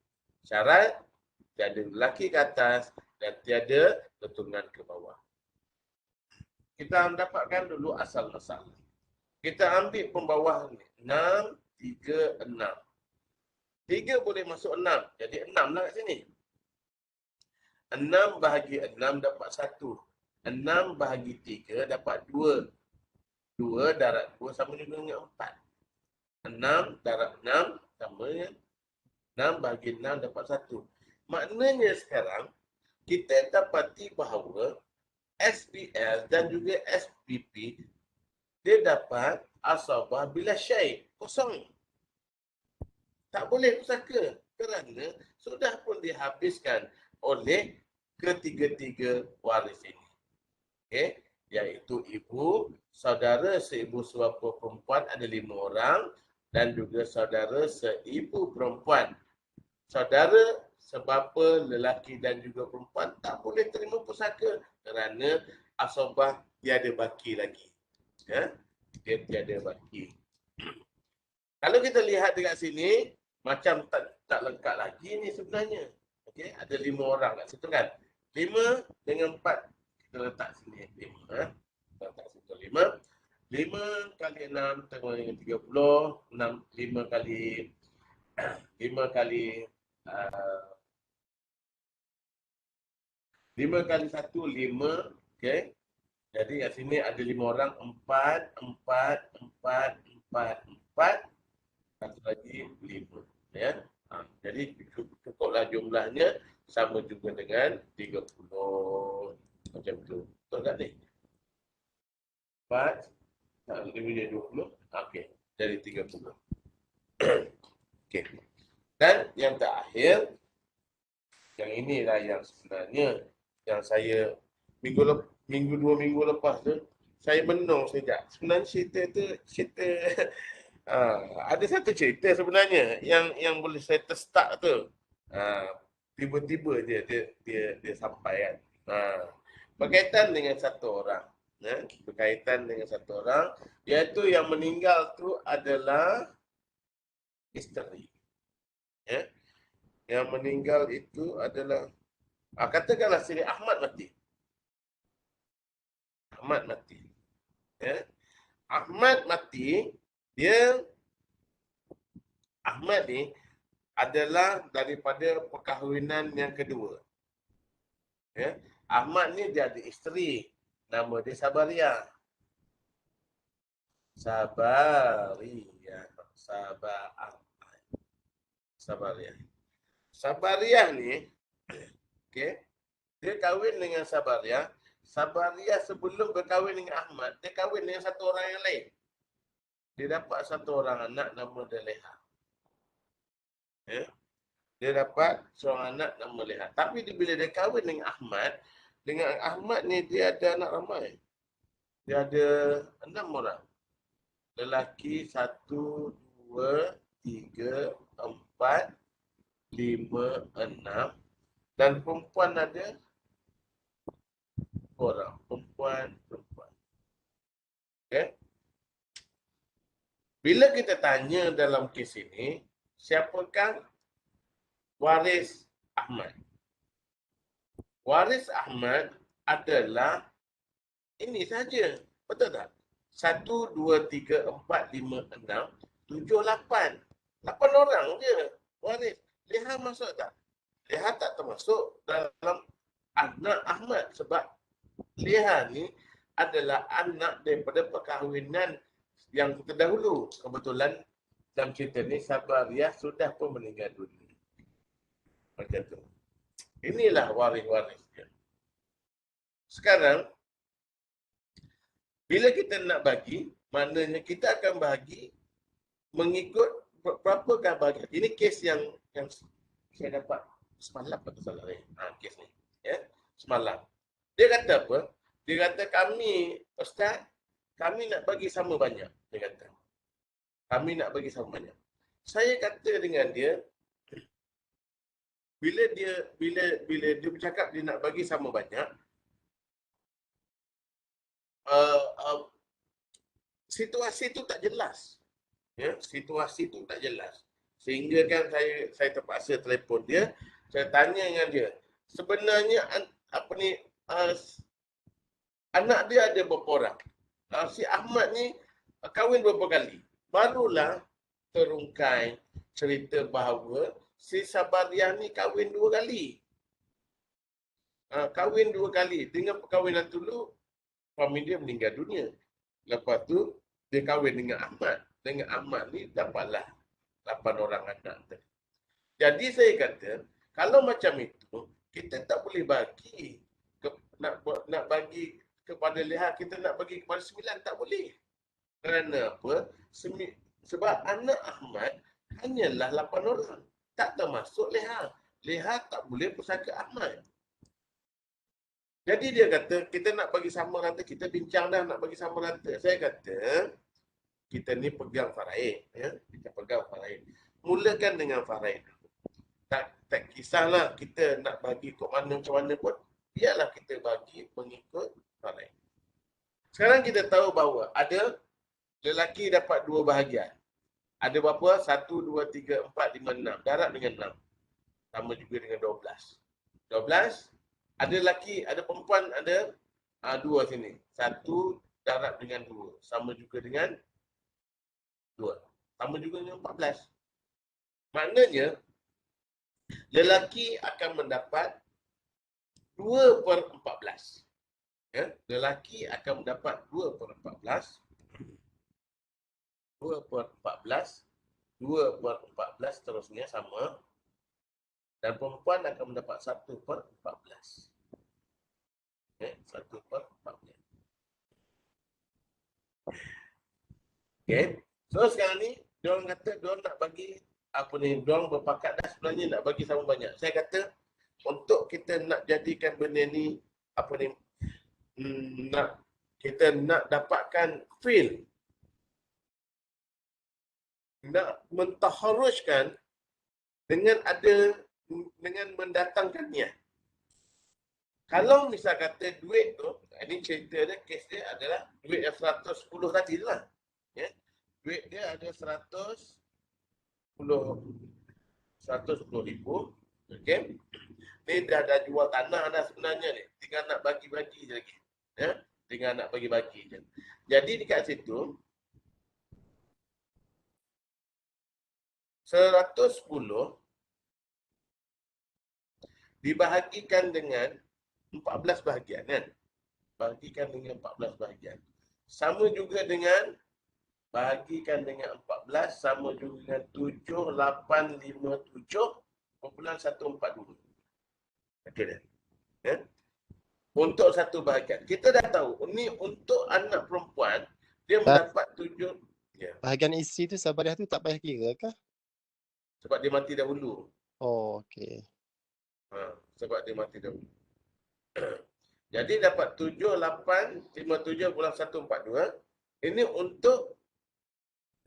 Speaker 1: Syarat, tiada lelaki ke atas dan tiada keturunan ke bawah. Kita dapatkan dulu asal masalah. Kita ambil pembawah ni, 6, 3, 6. 3 boleh masuk 6, jadi 6 lah kat sini. 6 bahagi 6 dapat 1. 6 bahagi 3 dapat 2. 2 darab 2 sama juga dengan 4. 6 darab 6 sama dengan 6 bahagi 6 dapat 1. Maknanya sekarang, kita dapati bahawa SPL dan juga SPP, dia dapat asabah bila syai, kosong. Tak boleh pusaka kerana sudah pun dihabiskan oleh ketiga-tiga waris ini. Okay? Iaitu ibu, saudara seibu sebapa perempuan ada 5 orang dan juga saudara seibu perempuan. Saudara sebapa lelaki dan juga perempuan tak boleh terima pusaka kerana asabah tiada baki lagi. Ya? Dia tiada baki. Kalau kita lihat dekat sini, macam tak lengkap lagi ni sebenarnya. Okey, ada 5 orang kat situ kan. 5 dengan 4 kita letak sini 5. Letak situ 5. 5 kali 6 sama dengan 30. 5 kali 5 kali 5 kali 1, 5. Okey. Jadi kat sini ada 5 orang. 4, 4, 4, 4, 4. Satu lagi 5. Ya. Jadi cukuplah jumlahnya sama juga dengan 30. Macam tu. Betul tak ni? 4. Lebih dari 20. Okey. Jadi 30. Okey. Dan yang terakhir, yang inilah yang sebenarnya yang saya dua minggu lepas tu saya menung sejak. Sebenarnya cerita ada satu cerita sebenarnya yang boleh saya terstart tu. Tiba-tiba dia sampai kan. Berkaitan dengan satu orang. Berkaitan dengan satu orang, iaitu yang meninggal tu adalah isteri. Ya. Yang meninggal itu adalah katakanlah Seri Ahmad mati. Ahmad mati. Ya. Ahmad mati, Ahmad ni adalah daripada perkahwinan yang kedua. Ya. Ahmad ni dia ada isteri, nama dia Sabaria. Sabaria ni, okey, dia kahwin dengan Sabaria. Sabaria sebelum berkahwin dengan Ahmad, dia kahwin dengan satu orang yang lain. Dia dapat satu orang anak nama dia Leha. Ya. Dia dapat seorang anak nama Leha. Tapi bila dia kahwin dengan Ahmad ni dia ada anak ramai. Dia ada 6 orang. Lelaki 1, 2, 3, 4, 5, 6. Dan perempuan ada orang. Perempuan. Okay. Bila kita tanya dalam kes ini, siapakah waris Ahmad? Waris Ahmad adalah ini saja. Betul tak? 1, 2, 3, 4, 5, 6, 7, 8. 8 orang je waris. Leha masuk tak? Leha tak termasuk dalam anak Ahmad sebab Leha ni adalah anak daripada perkahwinan yang terdahulu. Kebetulan dalam cerita ni Sabariah sudah pun meninggal dunia. Macam tu. Inilah waris-waris dia. Sekarang, bila kita nak bagi, maknanya kita akan bagi mengikut berapakah bahagian. Ini kes yang saya dapat semalam atau salah ni. Kes ni. Ya, semalam. Dia kata apa? Dia kata kami, Ustaz, kami nak bagi sama banyak. Dia kata. Kami nak bagi sama banyak. Saya kata dengan dia, bila dia bercakap dia nak bagi sama banyak, situasi tu tak jelas. Ya, situasi tu tak jelas. Sehingga kan saya terpaksa telefon dia, saya tanya dengan dia, sebenarnya apa ni anak dia ada berapa orang? Si Ahmad ni kahwin berapa kali? Barulah terungkai cerita bahawa si Sabariah ni kahwin 2 kali. Kahwin 2 kali. Dengan perkahwinan dulu, suami dia meninggal dunia. Lepas tu, dia kahwin dengan Ahmad. Dengan Ahmad ni dapatlah 8 orang anak. Jadi saya kata, kalau macam itu, kita tak boleh bagi nak bagi kepada Leha, kita nak bagi kepada 9, tak boleh. Kerana apa? Sebab anak Ahmad hanyalah 8 orang. Tak termasuk Leha. Leha tak boleh pusaka Ahmad. Jadi dia kata, kita nak bagi sama rata, kita bincang dah nak bagi sama rata. Saya kata, kita ni pegang faraid. Ya? Kita pegang faraid. Mulakan dengan faraid. Tak kisahlah kita nak bagi ke mana macam mana pun, biarlah kita bagi mengikut faraid. Sekarang kita tahu bahawa ada lelaki dapat 2 bahagian. Ada berapa? 1, 2, 3, 4, 5, 6. Darat dengan 6. Sama juga dengan 12. 12. Ada lelaki, ada perempuan, ada 2 sini. 1 darat dengan 2. Sama juga dengan 2. Sama juga dengan 14. Maknanya, lelaki akan mendapat 2/14. Ya? Lelaki akan mendapat 2/14. 2/14. 2/14 terusnya sama. Dan perempuan akan mendapat 1/14. Okay, 1/14. Okay. So sekarang ni, diorang kata diorang nak bagi apa ni, diorang berpakat dah sebenarnya nak bagi sama banyak. Saya kata, untuk kita nak jadikan benda ni, apa ni, kita nak dapatkan feel, nak mentaharuskan dengan mendatangkan niat. Kalau misal kata duit tu, ini cerita dia, kes dia adalah duit yang 110 tadi lah. Ya? Duit dia ada 110,000. Okay? Ni dah jual tanah dah sebenarnya ni. Tinggal nak bagi-bagi je lagi. Ya? Tinggal nak bagi-bagi je. Jadi dekat situ, 110 dibahagikan dengan 14 bahagian kan? Bahagikan dengan 14 bahagian. Sama juga dengan bahagikan dengan 14 sama juga dengan 7857.142. Okey dah. Ya? Untuk satu bahagian. Kita dah tahu, ini untuk anak perempuan dia mendapat 7. Ya.
Speaker 2: Bahagian isi tu Sabariah tu tak payah kira kah?
Speaker 1: Sebab dia mati dahulu.
Speaker 2: Oh, okey.
Speaker 1: Sebab dia mati dahulu. Jadi dapat 7857.142. Ini untuk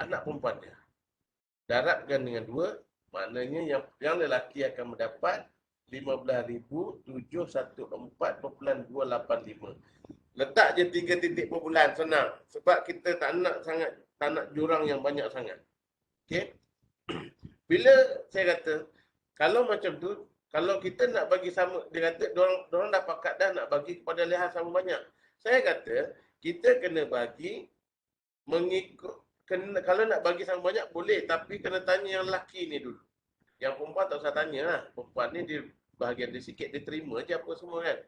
Speaker 1: anak perempuan dia. Daratkan dengan 2, maknanya yang lelaki akan mendapat 15,714.285. Letak je 3 titik per bulan, senang. Sebab kita tak nak jurang yang banyak sangat. Okey. Bila saya kata, kalau macam tu, kalau kita nak bagi sama, dia kata diorang dah pakat dah nak bagi kepada Leha sama banyak. Saya kata, kita kena bagi mengikut, kalau nak bagi sama banyak boleh, tapi kena tanya yang lelaki ni dulu. Yang perempuan tak usah tanya lah. Perempuan ni dia bahagian dia sikit, dia terima je apa semua kan.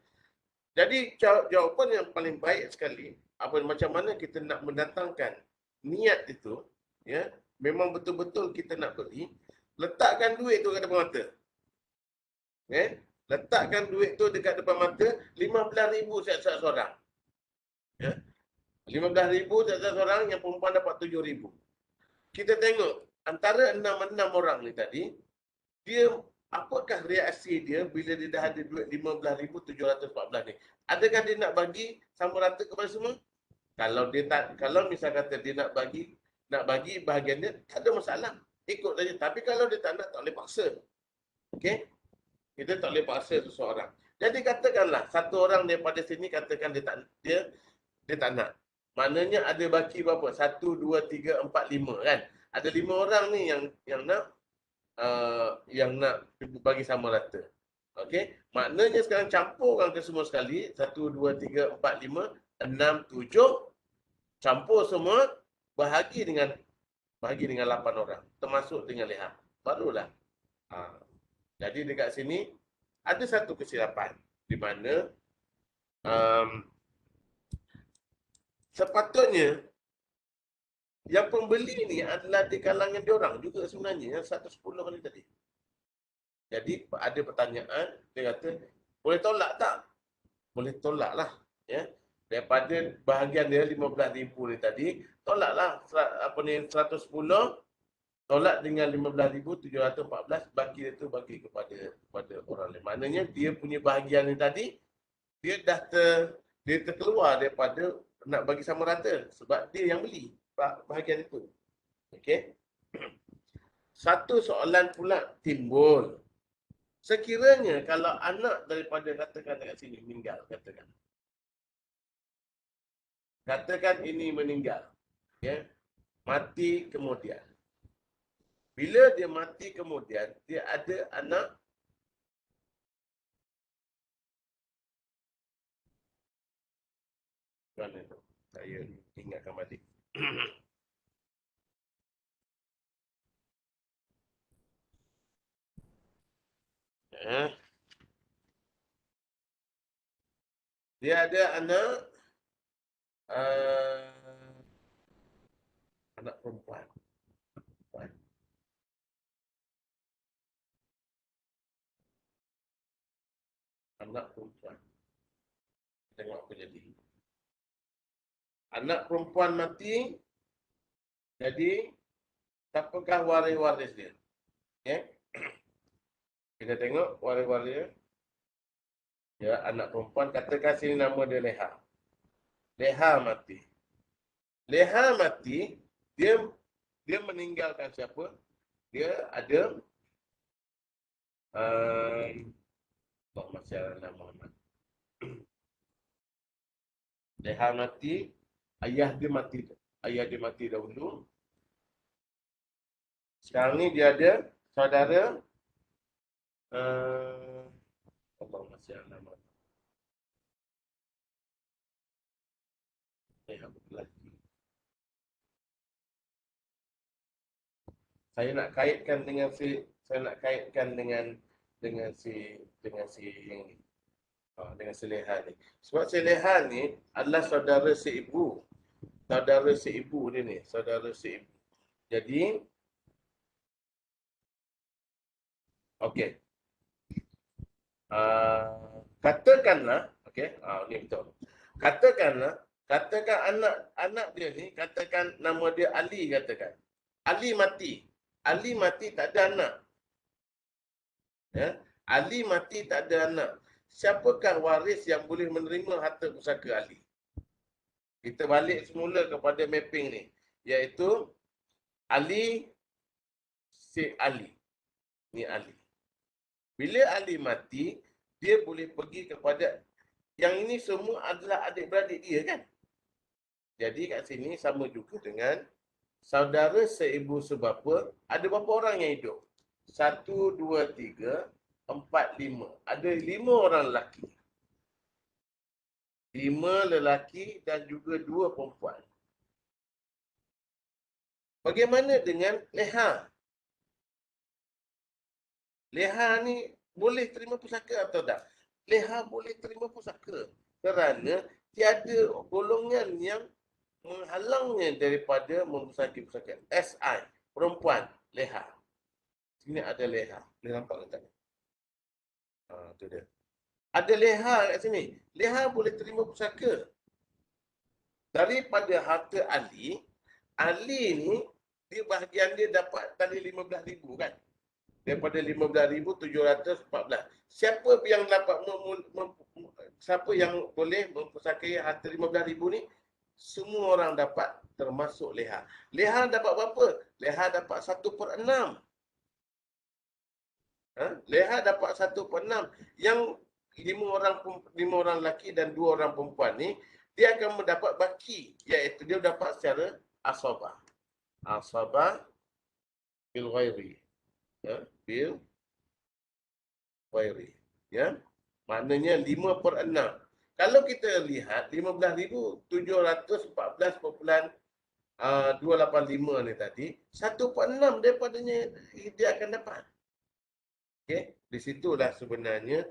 Speaker 1: Jadi jawapan yang paling baik sekali, macam mana kita nak mendatangkan niat itu, ya, memang betul-betul kita nak beli, letakkan duit tu kat depan mata. Letakkan duit tu dekat depan mata, 15,000 setiap seorang. Ya. 15,000 setiap seorang, yang perempuan dapat 7,000. Kita tengok antara enam orang ni tadi, dia apakah reaksi dia bila dia dah ada duit 15,714 ni? Adakah dia nak bagi sama rata kepada semua? Kalau dia tak, kalau misal kata dia nak bagi bahagian dia, tak ada masalah. Ikut saja. Tapi kalau dia tak nak, tak boleh paksa. Okey? Kita tak boleh paksa seseorang. Jadi katakanlah satu orang daripada sini katakan dia tak nak. Maknanya ada baki berapa? 1, 2, 3, 4, 5 kan? Ada 5 orang ni yang nak bagi sama rata. Okey? Maknanya sekarang campurkan ke semua sekali. 1, 2, 3, 4, 5, 6, 7. Campur semua, bahagi dengan 8 orang. Termasuk dengan leha. Barulah. Jadi dekat sini ada satu kesilapan di mana sepatutnya yang pembeli ni adalah di kalangan diorang juga sebenarnya, yang 110 kali tadi. Jadi ada pertanyaan, dia kata, boleh tolak tak? Boleh tolak lah. Ya. Daripada bahagian dia 15,000 ni tadi, tolaklah 110, tolak dengan 15,714, baki dia tu bagi kepada orang lain. Maknanya dia punya bahagian ni tadi, dia terkeluar daripada nak bagi sama rata sebab dia yang beli bahagian itu. Okey. Satu soalan pula timbul. Sekiranya kalau anak daripada katakan dekat sini meninggal, katakan ini meninggal, ya, mati kemudian. Bila dia mati kemudian, dia ada anak mana tu? Saya ingatkan balik. Dia ada anak anak perempuan. Anak perempuan. Tengok apa jadi. Anak perempuan mati, jadi siapakah waris-waris dia? Okay. Kita tengok waris-waris dia. Ya, anak perempuan, katakan sini nama dia Leha. Leha mati. Leha mati, dia meninggalkan siapa? Dia ada Muhammad. Leha mati, ayah dia mati dahulu. Sekarang ni dia ada saudara Allahumma salli ala Muhammad. Saya nak kaitkan dengan si yang ni. Dengan si Leha ni. Sebab si Leha ni adalah saudara seibu. Saudara seibu dia ni, saudara seibu. Jadi okey. Katakanlah, okey, ni betul. Katakan anak dia ni, katakan nama dia Ali, katakan. Ali mati tak ada anak. Ya, Ali mati tak ada anak. Siapakah waris yang boleh menerima harta pusaka Ali? Kita balik semula kepada mapping ni, iaitu Ali, si Ali. Ni Ali. Bila Ali mati, dia boleh pergi kepada, yang ini semua adalah adik-beradik dia kan? Jadi kat sini sama juga dengan saudara seibu sebapa, ada berapa orang yang hidup? 1, 2, 3, 4, 5. Ada 5 orang lelaki. 5 lelaki dan juga 2 perempuan. Bagaimana dengan Leha? Leha ni boleh terima pusaka atau tak? Leha boleh terima pusaka. kerana tiada golongan yang menghalangnya daripada membesarkan pusaka. SI, perempuan, leha. Sini ada leha. Boleh nampak ke tak? Tu dia. Ada leha kat sini. Leha boleh terima pusaka. Daripada harta ahli, ahli ni, dia bahagian dia dapat tadi 15,000 kan? Daripada 15,714. Siapa yang dapat siapa yang boleh mempusakai harta 15,000 ni? Semua orang dapat, termasuk leha. Leha dapat berapa? Leha dapat 1/6. Leha dapat 1/6. Yang 5 orang lelaki dan 2 orang perempuan ni, dia akan mendapat baki, iaitu dia dapat secara asabah. Asabah bil ghairi. Bil ghairi. Ya. Maknanya 5/6. Kalau kita lihat 15,714,285 ni tadi, 1/6 daripadanya dia akan dapat. Okey, di situlah sebenarnya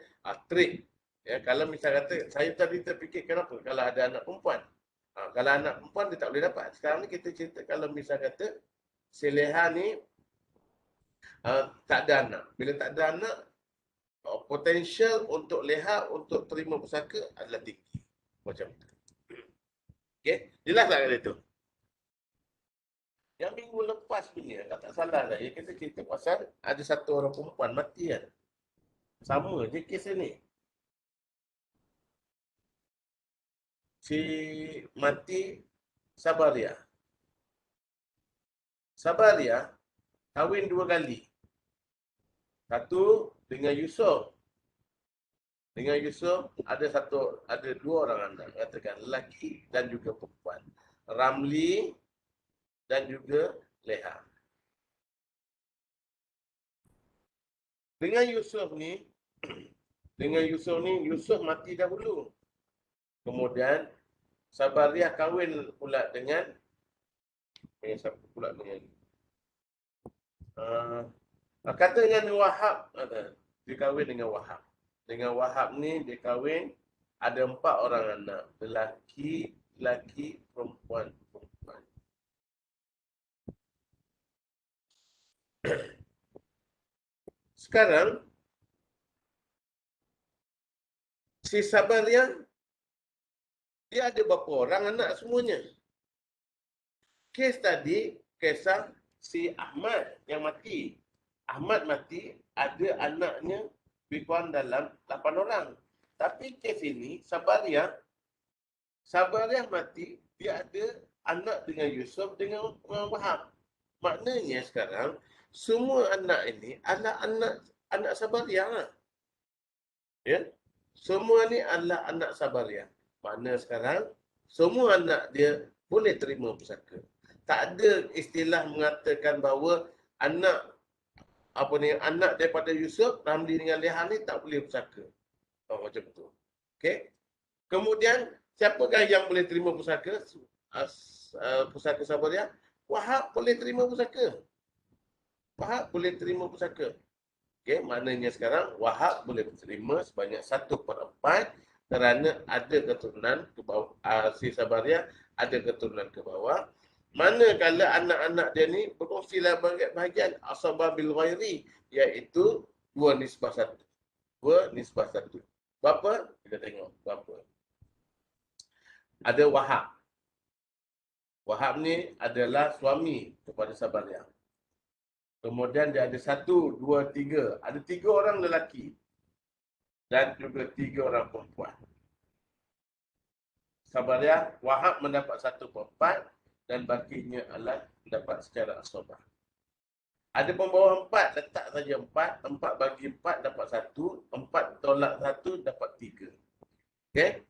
Speaker 1: trik. Ya, kalau misal kata, saya tadi terfikir kenapa kalau ada anak perempuan. Kalau anak perempuan dia tak boleh dapat. Sekarang ni kita cerita kalau misal kata si leha ni tak ada anak. Bila tak ada anak, potensial untuk leha untuk terima pusaka adalah tinggi. Macam tu. Okey, jelas tak kata itu? Yang minggu lepas punya, tak salah lah, ya, kita cerita pasal ada satu orang perempuan mati kan. Sama je kes ni. Si mati Sabaria. Sabaria kahwin 2 kali. Satu dengan Yusuf. Dengan Yusuf ada 2 orang anak, katakan lelaki dan juga perempuan. Ramli dan juga Leha. Dengan Yusuf ni, Yusuf mati dahulu. Kemudian Sabariah kahwin pula dengan siapa pula dengan kata dengan Wahab, dia kahwin dengan Wahab. Dengan Wahab ni dia kahwin, ada 4 orang anak, lelaki, perempuan. Sekarang si Sabariah dia ada berapa orang anak semuanya. Kes tadi, kisah si Ahmad yang mati. Ahmad mati, ada anaknya lebih kurang dalam 8 orang. Tapi kes ini, Sabariah mati, dia ada anak dengan Yusuf dengan Wahab. Maknanya sekarang, semua anak ini adalah anak Sabariah lah. Ya? Semua ni adalah anak Sabariah. Mana sekarang, semua anak dia boleh terima pusaka. Tak ada istilah mengatakan bahawa anak daripada Yusuf, Ramli dengan Leha ni tak boleh pusaka. Macam tu. Okey. Kemudian, siapakah yang boleh terima pusaka? Pusaka Sabariah? Wahab boleh terima pusaka. Okey, maknanya sekarang Wahab boleh terima sebanyak 1/4 kerana ada keturunan ke bawah. Si Sabariah ada keturunan ke bawah. Manakala anak-anak dia ni berkongsilah bahagian asabah bil ghairi, iaitu 2/1. 2/1. Berapa? Kita tengok berapa. Ada Wahab. Wahab ni adalah suami kepada Sabariah. Kemudian dia ada 1, 2, 3. Ada 3 orang lelaki dan juga 3 orang perempuan. Sabariah, Wahab mendapat 1/4 dan bakinya adalah mendapat secara asabah. Ada pembawa 4, letak saja 4. 4 bagi 4 dapat 1. 4 tolak 1 dapat 3. Okey?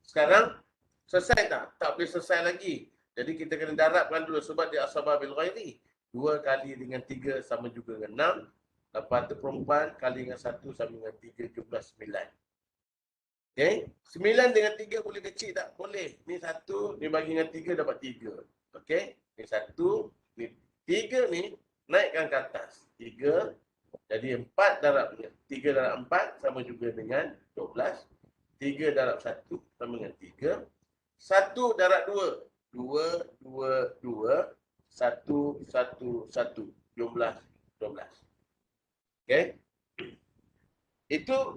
Speaker 1: Sekarang, selesai tak? Tak boleh selesai lagi. Jadi kita kena darabkan dulu sebab dia asabah bil ghairi. 2 kali dengan 3 sama juga dengan 6. Lepas tu perempuan kali dengan 1 sama dengan 3, jumlah 9. Okay. 9 dengan 3 boleh kecil tak? Boleh. Ni 1, ni bagi dengan 3 dapat 3. Okay. Ni 1, ni 3 ni naikkan ke atas. 3, jadi 4 darab 3 darab 4 sama juga dengan 12. 3 darab 1 sama dengan 3. 1 darab 2. 2, 2, 2. 1, 1, 1. Jumlah 12. Okey. Itu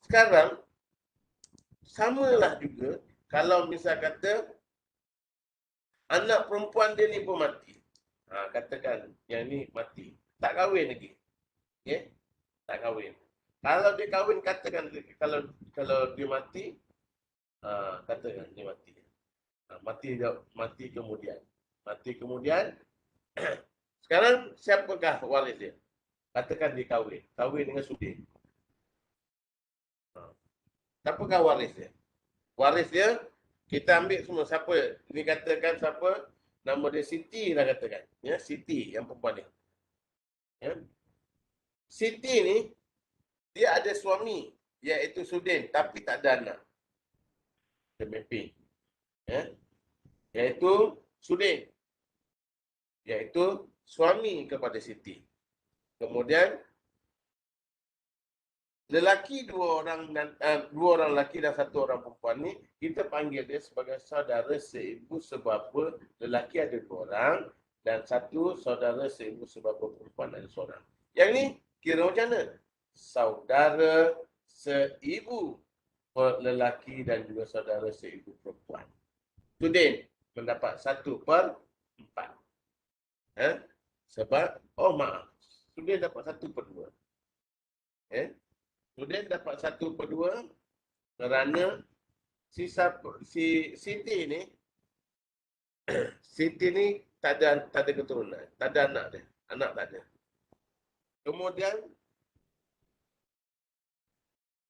Speaker 1: sekarang samalah juga kalau misal kata anak perempuan dia ni pun mati. Katakan yang ni mati. Tak kahwin lagi. Okey. Tak kahwin. Kalau dia kahwin, katakan kalau dia mati, katakan dia mati. Mati kemudian. Mati kemudian. Sekarang siapakah waris dia? Katakan dia kahwin. Kahwin dengan sudi. Siapakah waris dia? Waris dia, kita ambil semua. Siapa? Ini katakan siapa? Nama dia Siti lah katakan. Ya, Siti yang perempuan ni. Ya. Siti ni, dia ada suami, iaitu Sudin, tapi tak ada anak. Dia mapping. Ya. Iaitu Sudin. Iaitu suami kepada Siti. Kemudian, lelaki dua orang lelaki dan satu orang perempuan ni, kita panggil dia sebagai saudara seibu sebapa. Lelaki ada 2 orang dan satu saudara seibu sebapa perempuan ada seorang. Yang ni kira macam mana? Saudara seibu lelaki dan juga saudara seibu perempuan. Sudin mendapat 1/4. Sebab, maaf, Sudin dapat 1/2. Sudin dapat 1/2 kerana si Siti ni Siti ni tak ada keturunan, tak ada anak dia. Anak tak ada. Kemudian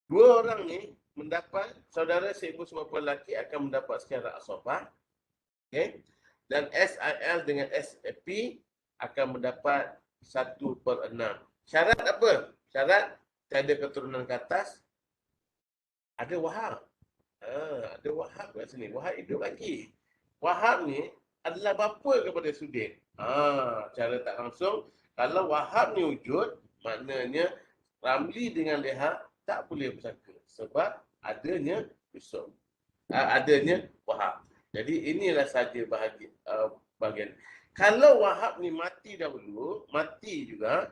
Speaker 1: 2 orang ni mendapat, saudara seibu sebapa lelaki akan mendapat secara asabah. Okey. Dan SIL dengan SAP akan mendapat 1/6. Syarat apa? Syarat tiada keturunan ke atas. Ada Wahab. Ada Wahab kat sini. Wahab hidup lagi. Wahab ni adalah bapa kepada Sudin. Cara tak langsung, kalau Wahab ni wujud, maknanya Ramli dengan Leha tak boleh bersangka. Sebab adanya Yusuf. Adanya Wahab. Jadi inilah saja bahagian. Kalau Wahab ni mati dahulu, mati juga,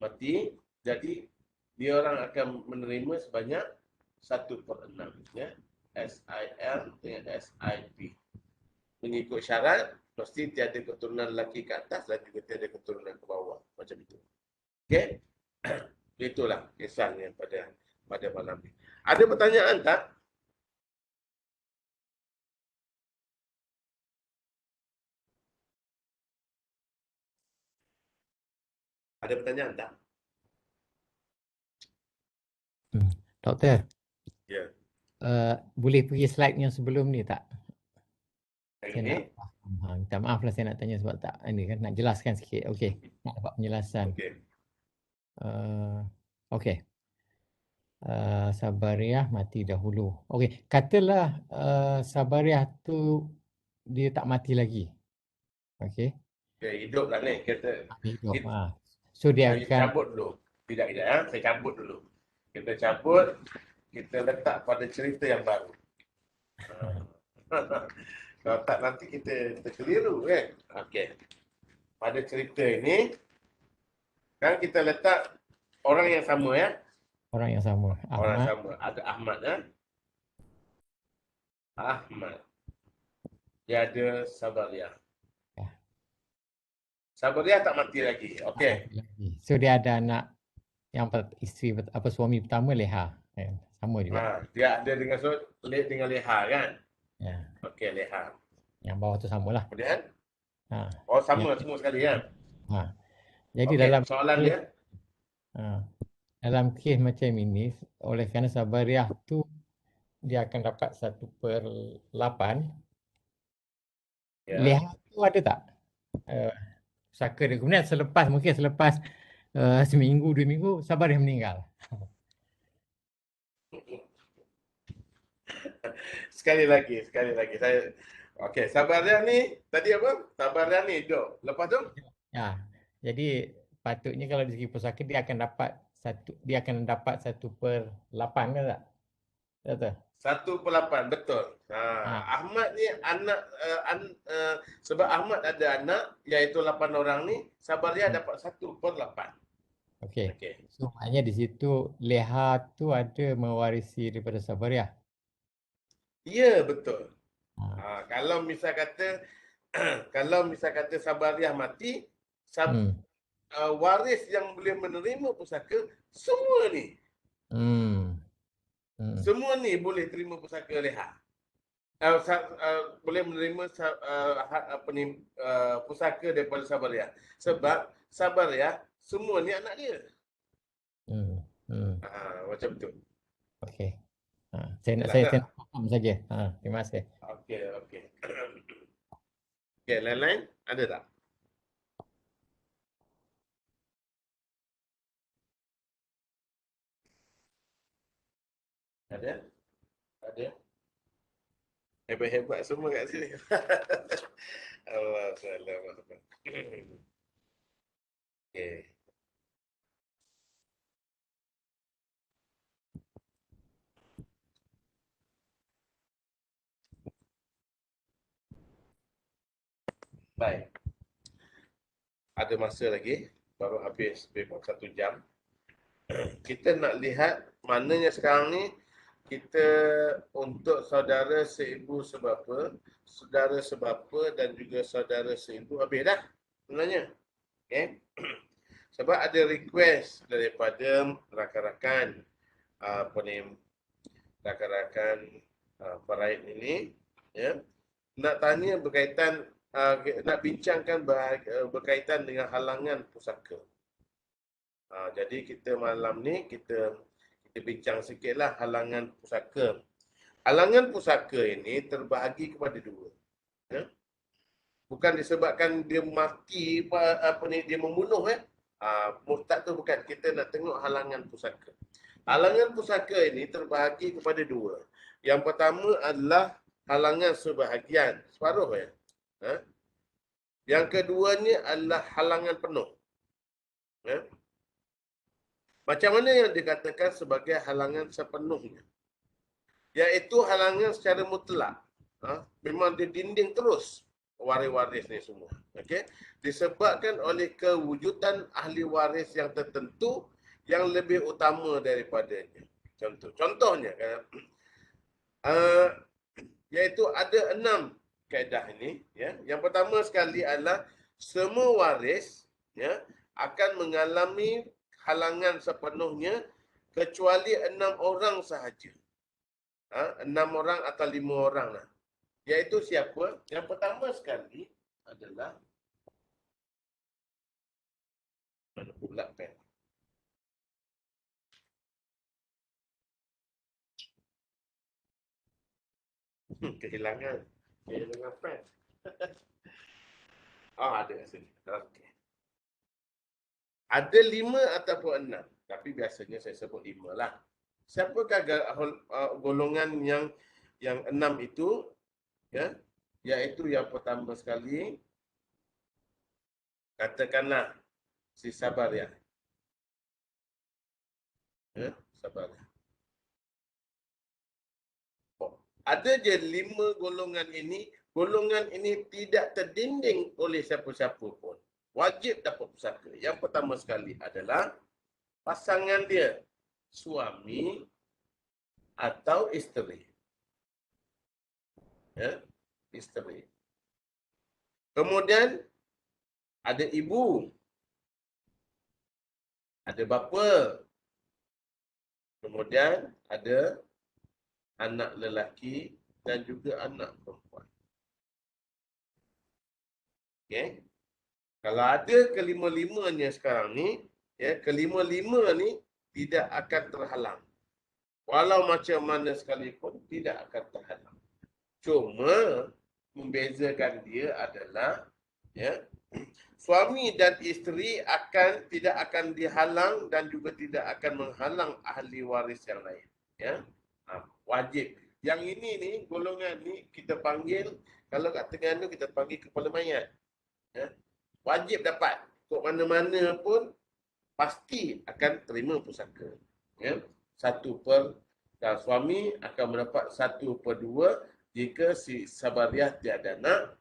Speaker 1: mati, jadi dia orang akan menerima sebanyak 1/6. Ya. SIL dengan SIP. Mengikut syarat, mesti tiada keturunan lelaki ke atas dan juga tiada keturunan ke bawah. Macam itu. Okey? Itulah kisahnya pada malam ini. Ada pertanyaan tak? Ada pertanyaan tak?
Speaker 3: Doktor,
Speaker 1: Ya.
Speaker 3: boleh pergi slide yang sebelum ni tak?
Speaker 1: Yang
Speaker 3: Saya
Speaker 1: ini?
Speaker 3: nak faham. Minta maaf lah saya nak tanya sebab tak ini kan nak jelaskan sikit. Okey, nak dapat penjelasan.
Speaker 1: Okey.
Speaker 3: Okey. Sabariah mati dahulu. Okey, katalah Sabariah tu dia tak mati lagi. Okey.
Speaker 1: Okay, hidup lah ni. Kita
Speaker 3: Hidup. So dia
Speaker 1: saya
Speaker 3: akan
Speaker 1: cabut dulu. Tidak. Saya cabut dulu. Kita cabut. Kita letak pada cerita yang baru. Kalau tak nanti kita keliru kan. Okey. Pada cerita ini, kan kita letak orang yang sama ya.
Speaker 3: orang yang sama.
Speaker 1: Orang
Speaker 3: Ahmad.
Speaker 1: sama. Ada Ahmad ya. Ahmad. Dia ada Sabariah.
Speaker 3: Ya.
Speaker 1: Sabariah tak mati lagi. Okey.
Speaker 3: So dia ada anak yang isteri suami pertama Leha. Sama juga.
Speaker 1: Dia ada dengan Leha kan?
Speaker 3: Ya.
Speaker 1: Okey, Leha.
Speaker 3: Yang bawah tu samalah.
Speaker 1: Kemudian?
Speaker 3: Ha.
Speaker 1: Sama
Speaker 3: Ya.
Speaker 1: semua sekali kan?
Speaker 3: Jadi
Speaker 1: okay,
Speaker 3: dalam
Speaker 1: soalan dia?
Speaker 3: Dalam kes macam ini, oleh kerana Sabariah tu dia akan dapat 1/8.
Speaker 1: Ya.
Speaker 3: Leha tu ada tak? Saka dia. Kemudian mungkin selepas seminggu, 2 minggu, Sabariah meninggal.
Speaker 1: Sekali lagi. Okey, Sabariah ni tadi apa? Sabariah ni hidup. Lepas tu?
Speaker 3: Ya. Jadi patutnya kalau dari segi pusaka dia akan dapat 1/8 kan tak? Betul.
Speaker 1: 1/8, betul.
Speaker 3: Ha.
Speaker 1: Ahmad ni anak sebab Ahmad ada anak iaitu 8 orang ni, Sabariah dapat 1/8.
Speaker 3: Okey.
Speaker 1: Okey.
Speaker 3: So maknanya di situ Leha tu ada mewarisi daripada Sabariah.
Speaker 1: Ya, betul.
Speaker 3: Ha.
Speaker 1: Kalau misal kata kalau misal kata Sabariah mati,
Speaker 3: Hmm.
Speaker 1: waris yang boleh menerima pusaka semua ni.
Speaker 3: Hmm. Hmm.
Speaker 1: Semua ni boleh terima pusaka Leha. Boleh menerima pusaka daripada Sabariah. Sebab Sabariah semua ni anak dia.
Speaker 3: Hmm. Hmm.
Speaker 1: Macam tu.
Speaker 3: Okey. Saya nak
Speaker 1: Yalah,
Speaker 3: saya
Speaker 1: tak?
Speaker 3: saya nak faham saja. Terima kasih.
Speaker 1: Okey, okey. Okey, lain-lain ada tak? Ada? Ada? Hebat-hebat semua kat sini. Allah salam. Okey. Baik. Ada masa lagi, baru habis lebih kurang 1 jam. Kita nak lihat maknanya sekarang ni kita untuk saudara seibu sebapa, saudara sebapa dan juga saudara seibu habis dah sebenarnya. Okey. Sebab ada request daripada rakan-rakan rakan-rakan Faraid ini, ya, nak tanya berkaitan nak bincangkan berkaitan dengan halangan pusaka. Jadi kita malam ni kita bincang sikitlah halangan pusaka. Halangan pusaka ini terbahagi kepada dua. Ya? Bukan disebabkan dia mati dia membunuh murtad tu bukan. Kita nak tengok halangan pusaka. Halangan pusaka ini terbahagi kepada dua. Yang pertama adalah halangan sebahagian, separuh ya. Yang keduanya adalah halangan penuh. Ya. Macam mana yang dikatakan sebagai halangan sepenuhnya? Iaitu halangan secara mutlak. Memang dia dinding terus waris-waris ni semua. Okay? Disebabkan oleh kewujudan ahli waris yang tertentu yang lebih utama daripadanya. Contohnya, iaitu ada 6 kaedah ini. Ya. Yang pertama sekali adalah semua waris ya, akan mengalami halangan sepenuhnya kecuali 6 orang sahaja. 6 orang atau 5 orang lah. Iaitu siapa? Yang pertama sekali adalah mana pula pen? Kehilangan pen. Ada kat sini. Okey. Ada 5 ataupun 6. Tapi biasanya saya sebut 5 lah. Siapakah golongan yang 6 itu? Ya, iaitu yang pertama sekali, katakanlah si Sabariah. Ya, Sabariah. Ada je 5 golongan ini. Golongan ini tidak terdinding oleh siapa-siapa pun. Wajib dapat pusaka. Yang pertama sekali adalah pasangan dia, suami atau isteri. Ya, isteri. Kemudian ada ibu, ada bapa, kemudian ada anak lelaki dan juga anak perempuan. Okey. Kalau ada kelima-limanya sekarang ni, ya, kelima-lima ni tidak akan terhalang. Walau macam mana sekalipun tidak akan terhalang. Cuma membezakan dia adalah ya, suami dan isteri tidak akan dihalang dan juga tidak akan menghalang ahli waris yang lain. Ya, wajib. Yang ini ni golongan ni kita panggil, kalau kat Terengganu kita panggil kepala mayat. Ya, wajib dapat. Kok mana-mana pun pasti akan terima pusaka. Ya, 1/8. Dan suami akan mendapat 1/2 jika si Sabariah tiada anak,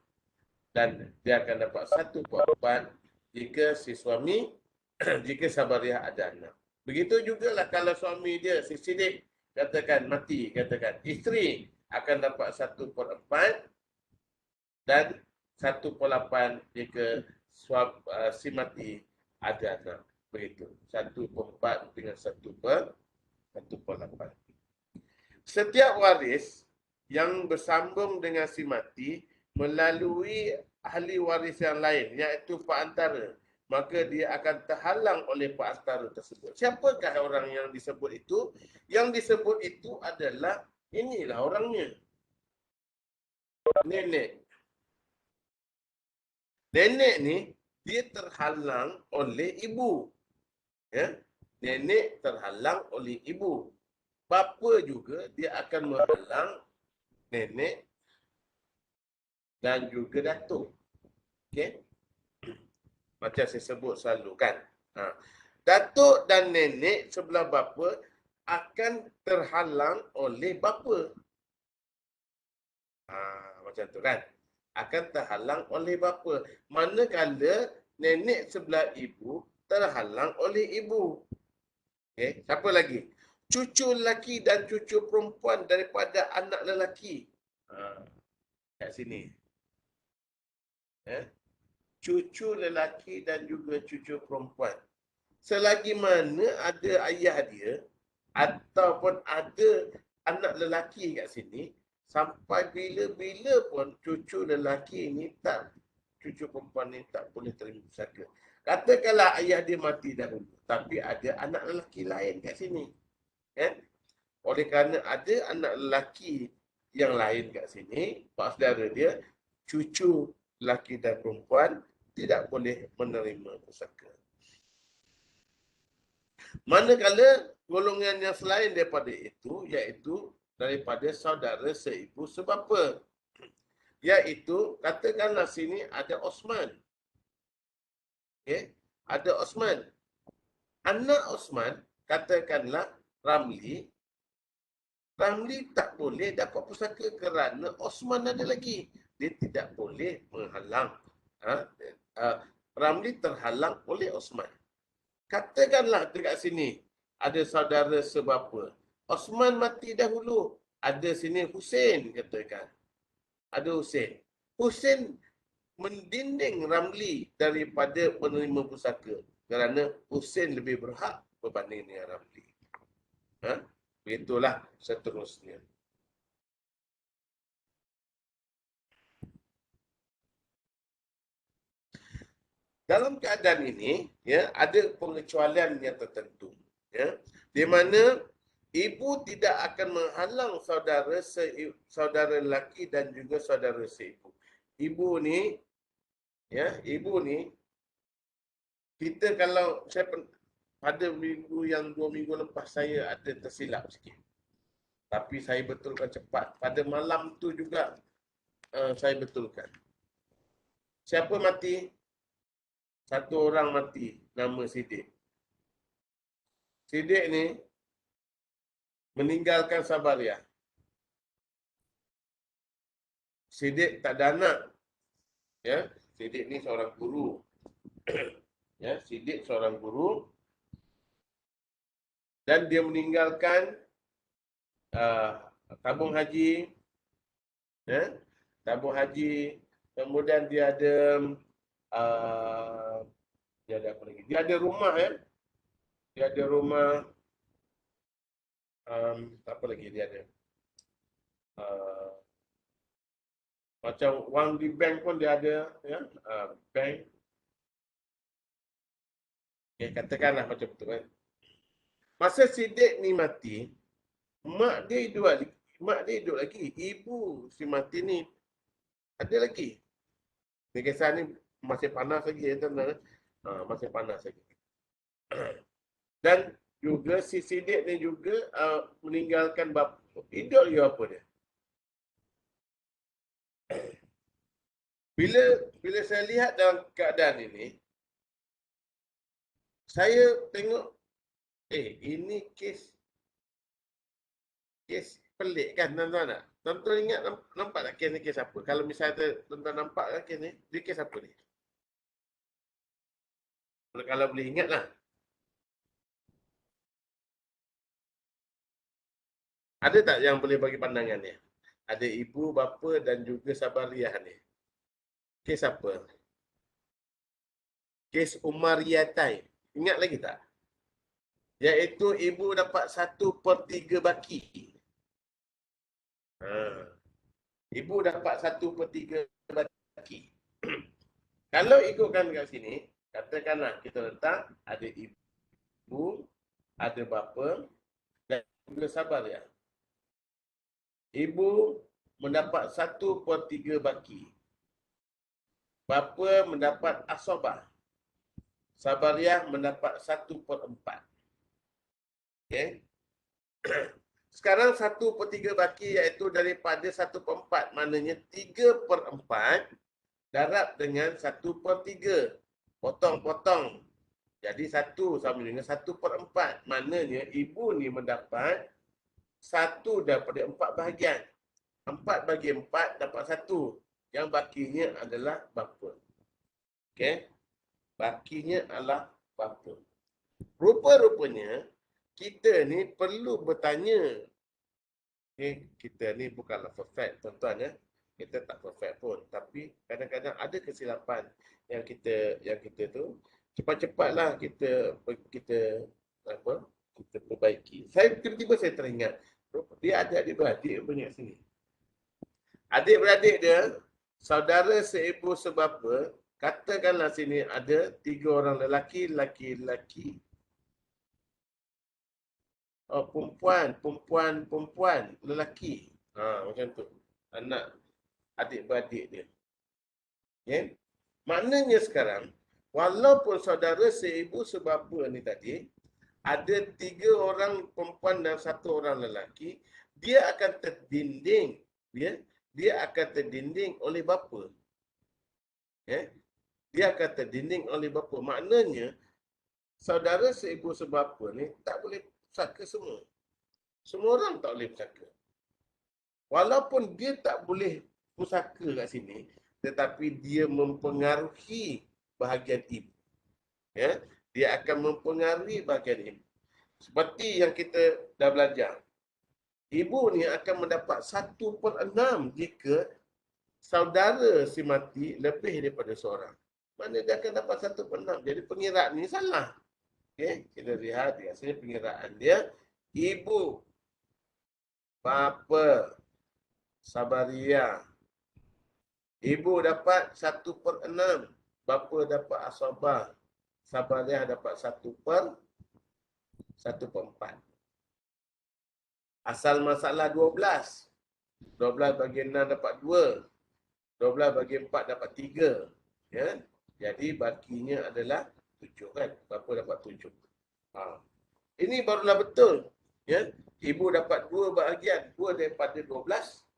Speaker 1: dan dia akan dapat 1/4 jika si suami jika Sabariah ada anak. Begitu jugalah kalau suami dia, si Siddiq, katakan mati, katakan isteri akan dapat 1/4 dan 1/8 jika si mati ada anak. Begitu. 1/4 dengan 1/8. Setiap waris yang bersambung dengan si mati melalui ahli waris yang lain, iaitu perantara, maka dia akan terhalang oleh perantara tersebut. Siapakah orang yang disebut itu? Yang disebut itu adalah, inilah orangnya. Nenek. Nenek ni, dia terhalang oleh ibu. Ya? Nenek terhalang oleh ibu. Bapa juga dia akan menghalang nenek dan juga datuk. Okey? Macam saya sebut selalu kan. Datuk dan nenek sebelah bapa akan terhalang oleh bapa. Macam tu kan. Akan terhalang oleh bapa. Manakala nenek sebelah ibu terhalang oleh ibu. Okey, siapa lagi? Cucu lelaki dan cucu perempuan daripada anak lelaki. Kat sini. Cucu lelaki dan juga cucu perempuan. Selagi mana ada ayah dia ataupun ada anak lelaki kat sini, sampai bila-bila pun cucu lelaki ni tak, cucu perempuan ni tak boleh terima pusaka. Katakanlah ayah dia mati dahulu, tapi ada anak lelaki lain kat sini. Oleh kerana ada anak lelaki yang lain kat sini, pak saudara dia, cucu lelaki dan perempuan tidak boleh menerima pusaka. Manakala golongan yang selain daripada itu, iaitu daripada saudara seibu sebapa, iaitu katakanlah sini ada Osman. Ada Osman. Anak Osman, katakanlah Ramli. Ramli tak boleh dapat pusaka kerana Osman ada lagi. Dia tidak boleh menghalang. Ramli terhalang oleh Osman. Katakanlah dekat sini ada saudara sebapa. Osman mati dahulu. Ada sini Hussein, katakan. Ada Hussein. Hussein mendinding Ramli daripada menerima pusaka. Kerana Hussein lebih berhak berbanding dengan Ramli. Begitulah seterusnya. Dalam keadaan ini, ya, ada pengecualian yang tertentu, ya, di mana ibu tidak akan menghalang saudara lelaki dan juga saudara seibu. Ibu ni, ya, ibu ni, kita kalau saya pada minggu yang 2 minggu lepas saya ada tersilap sikit, tapi saya betulkan cepat. Pada malam tu juga saya betulkan. Siapa mati? Satu orang mati, nama Siddiq. Siddiq ni meninggalkan Sabariah. Siddiq tak ada anak. Ya, Siddiq ni seorang guru. Ya, Siddiq seorang guru. Dan dia meninggalkan tabung haji. Ya, tabung haji. Kemudian dia ada dia ada apa lagi? Dia ada rumah, ya. Dia ada rumah. Apa lagi dia ada? Macam wang di bank pun dia ada, ya. Bank. Okay, katakanlah macam tu, kan. Masa Siddiq ni mati, mak dia hidup lagi. Ibu si mati ni ada lagi. Ni kisah ni masih panas lagi, ya, tuan-tuan. Masih panas lagi. Dan juga si Siddiq ni juga meninggalkan bapa. Hidup dia apa dia? Bila saya lihat dalam keadaan ini, saya tengok, ini kes Kes pelik kan tuan-tuan tak? Tuan-tuan ingat nampak tak kes ni kes apa? Kalau misalnya tuan-tuan nampak kan kes ni, dia kes apa ni? Kalau boleh ingat lah. Ada tak yang boleh bagi pandangan ni? Ada ibu, bapa dan juga Sabariah ni. Kes apa? Kes Umariyatai. Ingat lagi tak? Iaitu ibu dapat 1/3 baki. Ibu dapat 1/3 baki. Kalau ikutkan kat sini, katakanlah kita letak ada ibu, ada bapa dan juga Sabariah. Ibu mendapat 1/3 baki. Bapa mendapat asobah. Sabariah mendapat 1/4. Okey. Sekarang 1/3 baki iaitu daripada 1/4. Maknanya 3/4 darab dengan 1/3. Potong-potong. Jadi 1 sama dengan 1/4. Maknanya ibu ni mendapat 1 daripada 4 bahagian. 4 bagi 4 dapat 1. Yang bakinya adalah bapa. Okey. Bakinya adalah bapa. Rupa-rupanya kita ni perlu bertanya. Okay, kita ni bukanlah perfect tuan-tuan ya. Kita tak perfect pun, tapi kadang-kadang ada kesilapan yang kita tu cepat-cepatlah kita perbaiki. Tiba-tiba saya teringat dia ada adik-beradik banyak sini. Adik-beradik dia saudara seibu sebapa, katakanlah sini ada 3 orang lelaki. Oh, perempuan, lelaki. Macam tu. Anak adik-beradik dia. Okay? Maknanya sekarang, walaupun saudara seibu sebapa ni tadi, ada 3 orang perempuan dan 1 orang lelaki, dia akan terdinding. Dia akan terdinding oleh bapa. Okay? Dia akan terdinding oleh bapa. Maknanya, saudara seibu sebapa ni tak boleh pusaka semua. Semua orang tak boleh pusaka. Walaupun dia tak boleh pusaka kat sini, tetapi dia mempengaruhi bahagian ibu. Ya? Dia akan mempengaruhi bahagian ibu. Seperti yang kita dah belajar. Ibu ni akan mendapat 1/6 jika saudara si mati lebih daripada seorang. Mana dia akan dapat 1/6. Jadi pengiraan ni salah. Okay, kita lihat di sini pengiraan dia. Ibu, bapa, Sabariah. Ibu dapat 1/6. Bapa dapat asobah. Sabariah dapat 1/4. Asal masalah 12. 12 bagi 6 dapat 2. 12 bagi 4 dapat 3. Ya. Jadi bakinya adalah 7 kan. Bapa dapat 7. Ini barulah betul. Ya. Ibu dapat 2 bahagian. 2 daripada 12.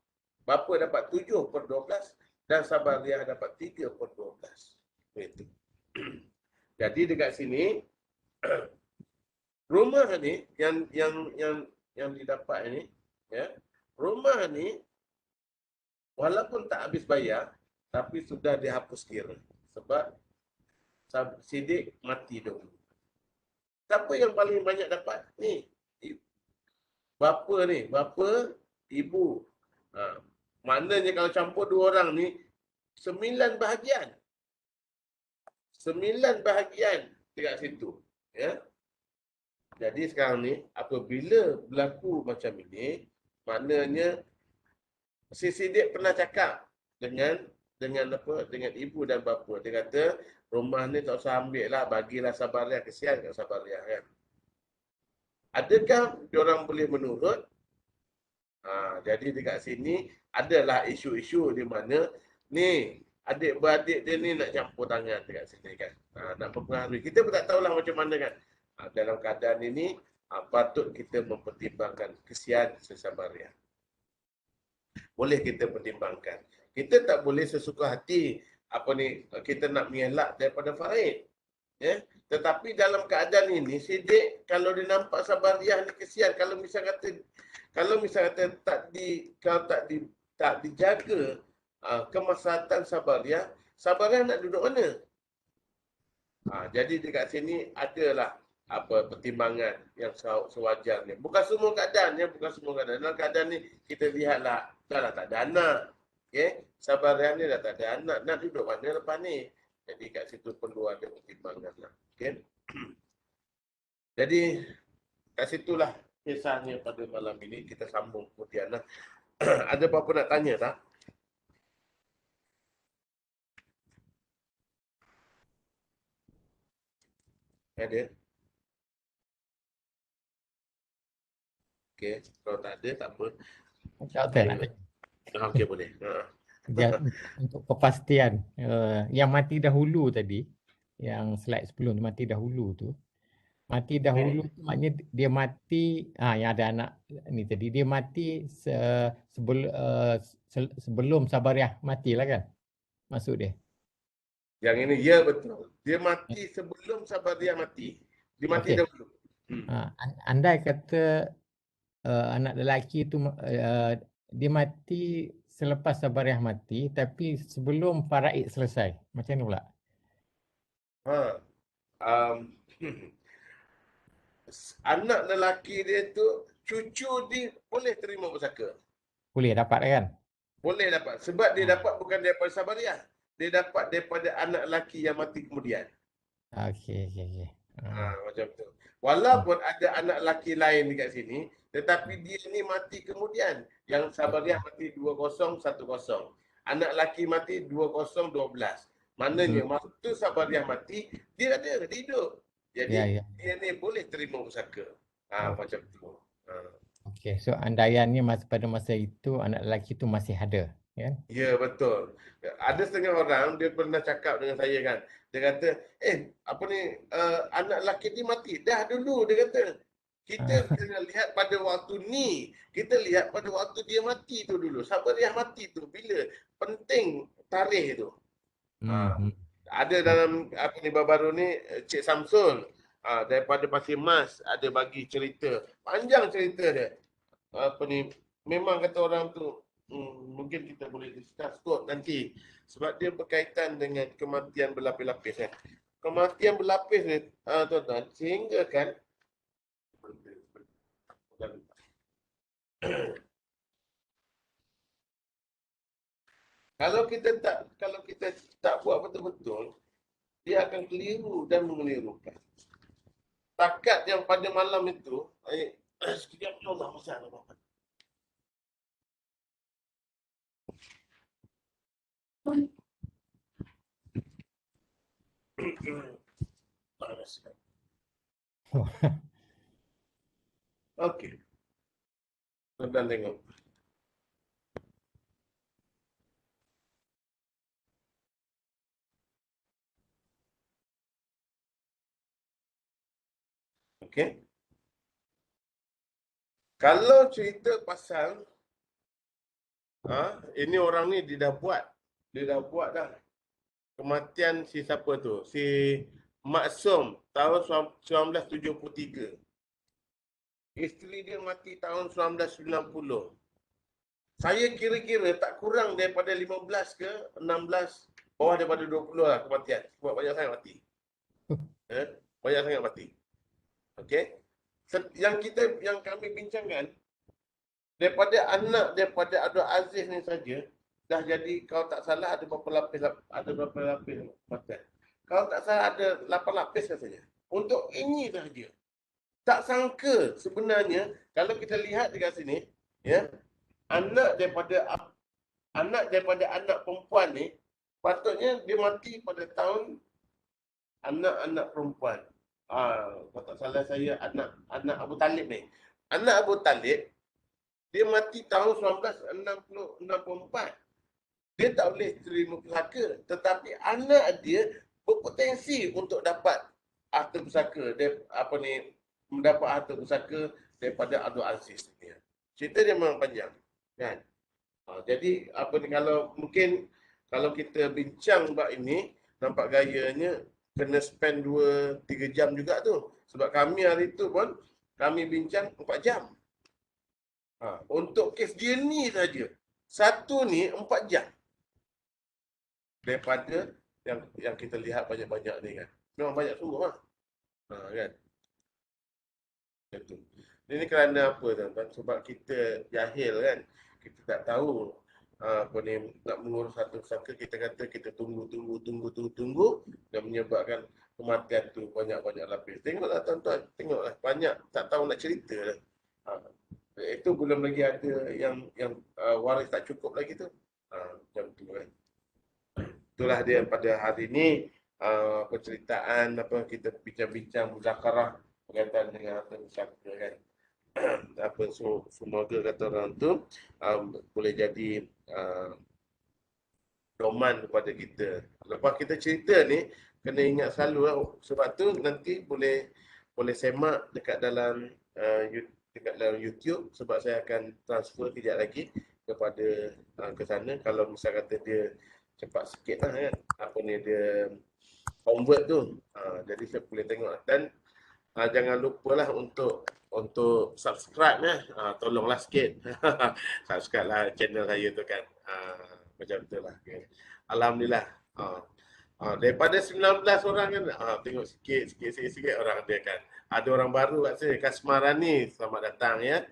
Speaker 1: Bapa dapat 7/12. Dan Sabariah dapat 3/12. Itu. Jadi dekat sini rumah ni yang didapat ini, ya. Rumah ni walaupun tak habis bayar tapi sudah dihapus kira sebab Siddiq mati dulu. Siapa yang paling banyak dapat? Ni. Bapa ni, bapa, ibu. Maknanya kalau campur 2 orang ni 9 bahagian. 9 bahagian dekat situ, ya. Jadi sekarang ni apabila berlaku macam ini, maknanya si Siddiq pernah cakap dengan ibu dan bapa. Dia kata rumah ni tak usah ambil lah, bagilah Sabariah, kesian kat Sabariah kan. Adakah diorang boleh menurut? Jadi dekat sini adalah isu-isu di mana ni adik-beradik dia ni nak campur tangan dekat sini kan. Nak mempengaruhi. Kita pun tak tahulah macam mana kan. Dalam keadaan ini patut kita mempertimbangkan kesian Sabariah. Boleh kita pertimbangkan. Kita tak boleh sesuka hati kita nak mengelak daripada Farid. Ya? Tetapi dalam keadaan ini Siddiq kalau dia nampak Sabariah ni kesian, kalau misal kata Kalau misalnya kalau tak dijaga kemaslahatan Sabariah nak duduk mana? Jadi dekat sini adalah pertimbangan yang sewajarnya. Bukan semua keadaan ya, bukan semua keadaan. Dalam keadaan ni kita lihatlah dah tak ada anak. Okey, Sabariah ni dah tak ada anak, nak duduk mana lepas ni? Jadi kat situ perlu ada pertimbangan lah. Okey. Jadi kat situlah kisahnya pada malam ini, kita sambung kemudian lah. Ada apa-apa nak tanya tak? Ada? Okey, kalau tak ada tak apa.
Speaker 3: Doktor nak
Speaker 1: Okey boleh.
Speaker 3: untuk kepastian yang mati dahulu tadi, yang slide sebelum tu, mati dahulu tu maknanya dia mati yang ada anak ni tadi, dia mati sebelum Sabariah mati lah kan, maksud dia.
Speaker 1: Yang ini ya betul. Dia mati sebelum Sabariah mati. Dia mati dahulu.
Speaker 3: Andai kata anak lelaki tu dia mati selepas Sabariah mati tapi sebelum faraid selesai, macam mana pula?
Speaker 1: Anak lelaki dia tu, cucu dia boleh terima pusaka.
Speaker 3: Boleh dapat kan?
Speaker 1: Boleh dapat. Sebab dia dapat bukan daripada Sabariah. Dia dapat daripada anak lelaki yang mati kemudian.
Speaker 3: Okey.
Speaker 1: Macam tu. Walaupun ada anak lelaki lain dekat sini, tetapi dia ni mati kemudian. Yang Sabariah mati 2010. Anak lelaki mati 2012. Maknanya waktu Sabariah mati, dia ada, dia hidup. Jadi dia ni boleh terima pusaka. Macam tu.
Speaker 3: Okey, so andaiannya pada masa itu anak lelaki tu masih ada, kan?
Speaker 1: Ya, betul. Ada setengah orang dia pernah cakap dengan saya kan. Dia kata, anak lelaki ni mati dah dulu, dia kata. Kita kena lihat pada waktu ni. Kita lihat pada waktu dia mati tu dulu. Sabariah mati tu bila? Penting tarikh tu. Ada dalam baru ni Cik Samsul daripada Pasir Mas ada bagi cerita. Panjang cerita dia. Memang kata orang tu mungkin kita boleh discuss kot nanti sebab dia berkaitan dengan kematian berlapis-lapis kan. Kematian berlapis ni tuan-tuan, sehingga kan kalau kita tak buat betul-betul, dia akan keliru dan mengelirukan. Takat yang pada malam itu, sekejap Allah masa apa-apa. Okey. Tuan-tuan tengok. Okey. Kalau cerita pasal ini orang ni dia dah buat dah kematian si siapa tu, si Maksum tahun 1973. Isteri dia mati tahun 1990. Saya kira-kira tak kurang daripada 15 ke 16, bawah daripada 20 lah kematian. Sebab banyak sangat mati. Banyak sangat mati. Okey. Yang kami bincangkan daripada Abdul Aziz ni saja dah jadi, kalau tak salah ada berapa lapis kematian. Kalau tak salah ada 8 lapis saja. Untuk ini sahaja. Tak sangka sebenarnya kalau kita lihat dekat sini, ya, anak daripada anak perempuan ni patutnya dia mati pada tahun anak perempuan. Kalau tak salah saya anak Abu Talib ni. Anak Abu Talib dia mati tahun 1964. Dia tak boleh terima pusaka, tetapi anak dia berpotensi untuk dapat harta pusaka. Mendapat harta pusaka daripada Abdul Aziz ni. Cerita dia memang panjang, kan? Jadi kalau kita bincang bab ini, nampak gayanya kena spend 2-3 jam juga tu. Sebab kami hari tu pun kami bincang 4 jam. Untuk kes dia ni saja. Satu ni 4 jam. Daripada yang kita lihat banyak-banyak ni kan. Memang banyak sungguh lah. Kan. Itu. Ini kerana apa tuan-tuan? Sebab kita jahil kan. Kita tak tahu apa ni nak mengurus satu sangka, kita kata kita tunggu dan menyebabkan kematian tu banyak-banyak lapis. Tengoklah tuan-tuan, tengoklah banyak tak tahu nak cerita dah. Itu belum lagi ada yang waris tak cukup lagi tu. Macam tu kan. Itulah dia pada hari ni penceritaan apa kita bincang-bincang muzakarah berkaitan dengan harta pusaka kan. Apa semoga kata orang tu boleh jadi doman kepada kita. Lepas kita cerita ni kena ingat selalu lah, sebab tu nanti boleh semak dekat dalam YouTube, sebab saya akan transfer kejap lagi kepada ke sana. Kalau misal kata dia cepat sikit lah kan, apa ni dia convert tu, jadi saya boleh tengok. Dan jangan lupalah untuk subscribe ya. Tolonglah sikit. Subscribe lah channel saya tu kan. Macam tu lah. Okay. Alhamdulillah. Daripada 19 orang kan, tengok sikit orang dia kan. Ada orang baru kat sini, Kasmarani. Selamat datang ya.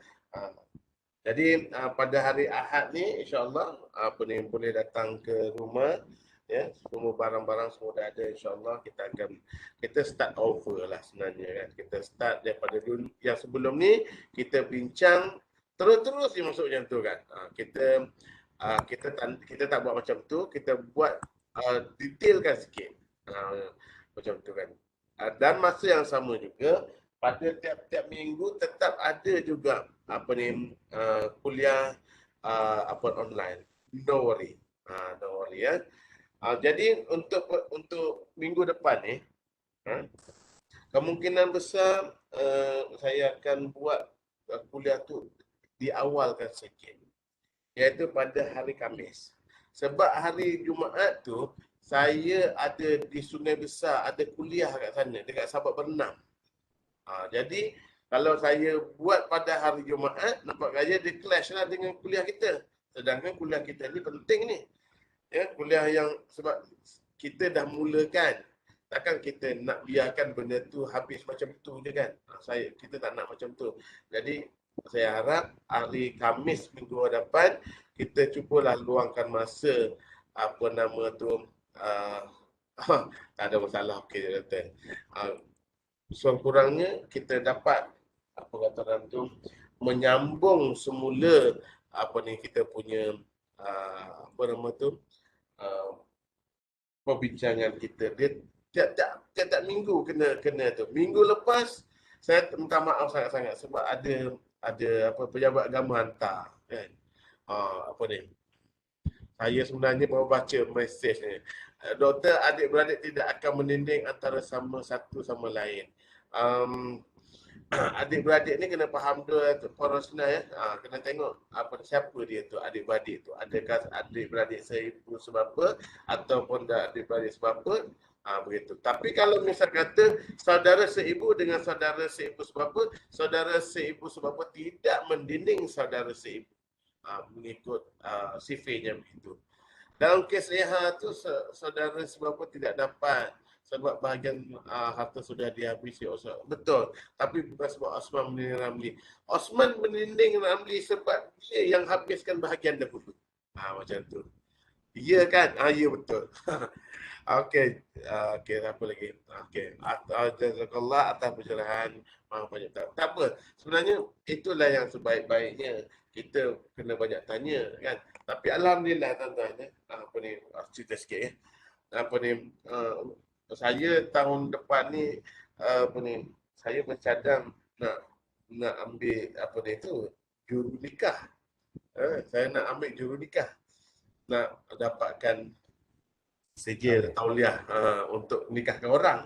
Speaker 1: Jadi pada hari Ahad ni insya-Allah apa ni boleh datang ke rumah ya, semua barang-barang semua dah ada, insya-Allah kita start over lah sebenarnya kan. Kita start daripada dulu yang sebelum ni kita bincang terus dia masuk macam tu kan. Kita tak buat macam tu, kita buat detailkan sikit. Macam tu kan. Dan masa yang sama juga pada tiap-tiap minggu tetap ada juga apa ni kuliah apa online. No worry. No worry ya. Jadi untuk minggu depan ni kemungkinan besar saya akan buat kuliah tu diawalkan sikit, iaitu pada hari Khamis. Sebab hari Jumaat tu saya ada di Sungai Besar, ada kuliah kat sana dekat Sabak Bernam. Jadi kalau saya buat pada hari Jumaat, nampak gaya dia clash lah dengan kuliah kita. Sedangkan kuliah kita ni penting ni. Ya, kuliah yang sebab kita dah mulakan, takkan kita nak biarkan benda tu habis macam tu je kan. Kita tak nak macam tu. Jadi saya harap hari Khamis minggu depan kita cubalah luangkan masa apa nama tu tak ada masalah, okey kata. Sekurang-kurangnya kita dapat apa kata orang tu menyambung semula apa ni kita punya apa nama tu perbincangan kita. Dia tiap minggu kena tu. Minggu lepas saya minta maaf sangat-sangat sebab ada apa pejabat agama hantar kan. Apa ni? Saya sebenarnya baru baca mesej ni. Doktor, adik-beradik tidak akan meninding antara satu sama lain. Adik-beradik ni kena faham dulu porosnya ya. Kena tengok apa siapa dia tu adik-beradik tu. Adakah adik-beradik seibu sebapa ataupun adik-beradik sebapa? Begitu. Tapi kalau misal kata saudara seibu dengan saudara seibu sebapa, saudara seibu sebapa tidak mendinding saudara seibu. Mengikut sifirnya begitu. Dalam kes leha tu saudara sebapa tidak dapat sebab bahagian harta sudah dihabisi Osman. Betul. Tapi bukan sebab Osman meninding Ramli. Osman meninding Ramli sebab dia yang habiskan bahagian dahulu. Macam tu. Ya kan? Ya betul. Okey. Okey, apa lagi? Okey. Jazakallah atas pencerahan. Banyak tak apa. Sebenarnya itulah yang sebaik-baiknya. Kita kena banyak tanya kan. Tapi alhamdulillah tuan-tuan apa ni cerita sikit ya. Apa ni saya tahun depan ni apa ni saya bercadang nak ambil apa ni tu juru nikah. Saya nak ambil juru nikah. Nak dapatkan sijil tauliah untuk nikahkan orang.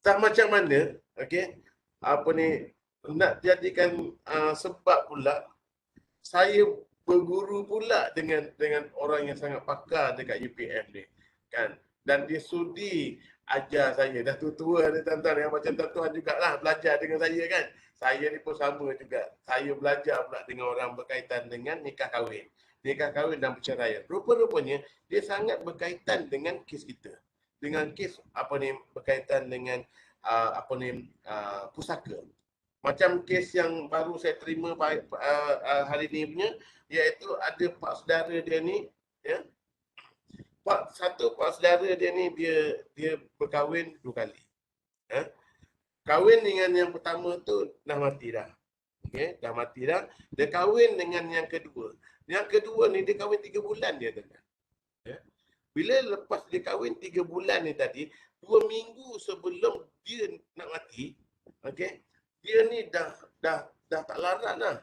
Speaker 1: Tak macam mana, okey? Apa ni nak jadikan sebab pula saya berguru pula dengan orang yang sangat pakar dekat UPM ni. Kan? dan dia sudi ajar saya. Dah tua-tua ni tuan-tuan, yang macam tuan-tuan jugalah belajar dengan saya kan. Saya ni pun sama juga. Saya belajar pula dengan orang berkaitan dengan nikah kahwin. Nikah kahwin dan perceraian. Rupa-rupanya dia sangat berkaitan dengan kes kita. Dengan kes berkaitan dengan pusaka. Macam kes yang baru saya terima hari ni punya, iaitu ada pak saudara dia ni, ya. Pak saudara dia ni dia berkahwin 2 kali. Kahwin dengan yang pertama tu dah mati dah. Okey, dah mati dah. Dia kahwin dengan yang kedua. Yang kedua ni dia kahwin 3 bulan dia tuan. Ya. Bila lepas dia kahwin 3 bulan ni tadi, 2 minggu sebelum dia nak mati, okey, dia ni dah tak larat dah.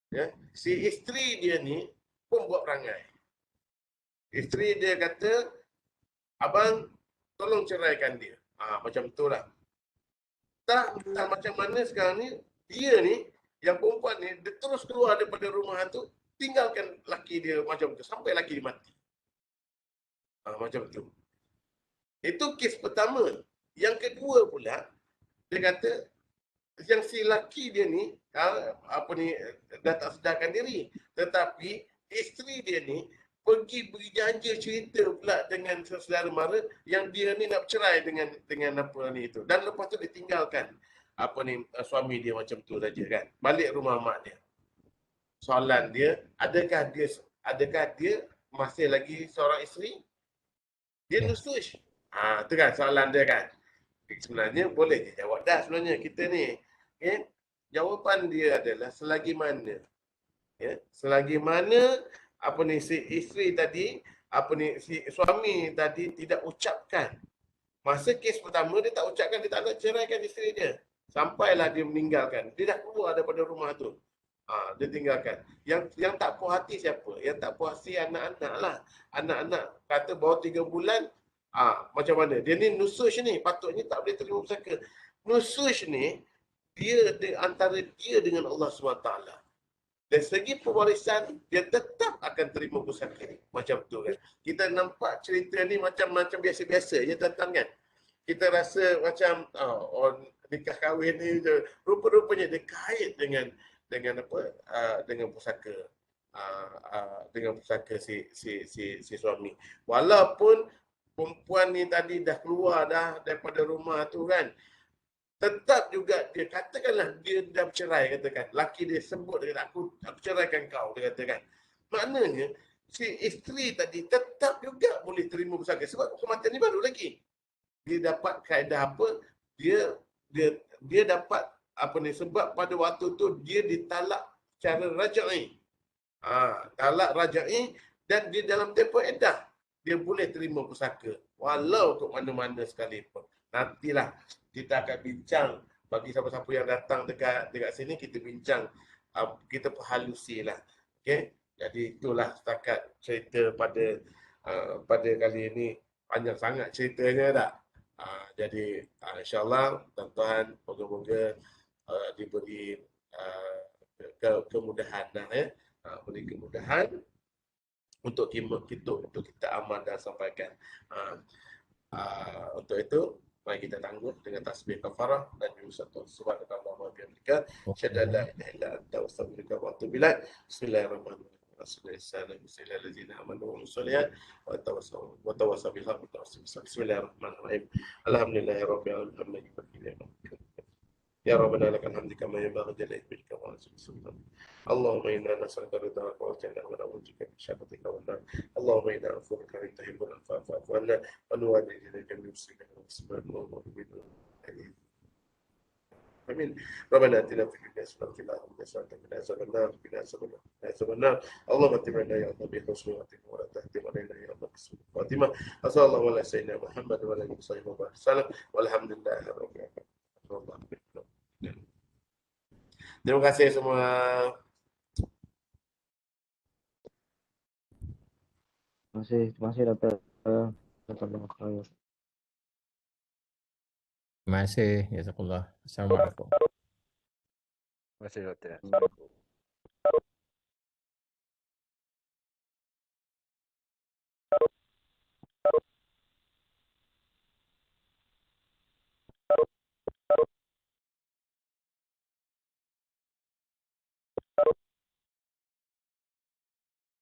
Speaker 1: Ya. Si isteri dia ni pun buat perangai. Isteri dia kata, abang tolong ceraikan dia. Macam itulah. Tak macam mana sekarang ni, dia ni, yang perempuan ni, dia terus keluar daripada rumah tu, tinggalkan laki dia macam tu, sampai laki dia mati. Macam tu. Itu kes pertama. Yang kedua pula, dia kata, yang si laki dia ni, dah tak sedarkan diri. Tetapi, isteri dia ni, pergi berjanja cerita pula dengan saudara mara yang dia ni nak bercerai dengan apa ni itu. Dan lepas tu dia tinggalkan suami dia macam tu saja kan. Balik rumah mak dia. Soalan dia, adakah dia masih lagi seorang isteri? Dia nusus. Tu kan soalan dia kan. Sebenarnya boleh je jawab dah sebenarnya kita ni. Okay? Jawapan dia adalah selagi mana. Ya, selagi mana si isteri tadi, si suami tadi tidak ucapkan. Masa kes pertama dia tak ucapkan, dia tak nak ceraikan isteri dia. Sampailah dia meninggalkan. Dia dah keluar daripada rumah tu. Dia tinggalkan. Yang tak puas hati siapa? Yang tak puas hati anak-anak lah. Anak-anak kata baru 3 bulan, macam mana? Dia ni nusus ni, patutnya tak boleh terima pusaka. Nusus ni, dia antara dia dengan Allah SWT. Dari segi pewarisan, dia tetap akan terima pusaka. Macam tu kan. Kita nampak cerita ni macam biasa-biasa je tuan-tuan kan. Kita rasa macam nikah kahwin ni rupa-rupanya dia kait dengan pusaka. Dengan pusaka si suami. Walaupun perempuan ni tadi dah keluar dah daripada rumah tu kan, tetap juga dia katakanlah dia dah bercerai, katakan laki dia sebut, dia kata aku ceraikan kau, dia katakan. Maknanya si isteri tadi tetap juga boleh terima pusaka sebab kematian ni baru lagi. Dia dapat kaedah apa? Dia dapat sebab pada waktu tu dia ditalak secara rajai. Talak rajai, dan di dalam tempoh iddah dia boleh terima pusaka walau ke mana-mana sekalipun. Nantilah kita akan bincang bagi siapa-siapa yang datang dekat sini, kita bincang, kita perhalusi lah. Okay? Jadi itulah setakat cerita pada kali ini. Panjang sangat ceritanya tak? Jadi insyaAllah tuan-tuan, moga-moga diberi kemudahan lah ya. Beri kemudahan untuk kita amal dan sampaikan. Untuk itu, mari kita tangguh dengan tasbih kafarah dan juga satu subhanallah wa bihamdika asyhadu an la ilaha illa anta astaghfiruka wa atubu ilaik. Bismillahirrahmanirrahim. Bismillahirrahmanirrahim. Alhamdulillahirabbil alamin. Ya Rabbana lakal hamdu kama yanbaghi li jalali wajhika. Allahumma inna nas'aluka ridhaka wal jannata wa na'udzu bika min sakhatika wan nar. Allahumma inna nas'aluka karim tuhibbul afwa fa'fu anna wa nu'adhibu jami'al muslimin wa subhanallahi wa bihamdihi. Amin. Rabbana atina fid dunya hasanatan wa qina adzaban nar. Allahumma tabi'na ya Allah bi husni khatimah wa la tahtim alaina ya Allah bi su'il khatimah. Sallallahu ala sayyidina Muhammad wa ala alihi wa sallam. Walhamdulillahi rabbil alamin. Terima kasih semua.
Speaker 4: Terima kasih Dr. Terima
Speaker 3: Terima kasih. Jazakallah. Assalamualaikum.
Speaker 5: Terima kasih Dr.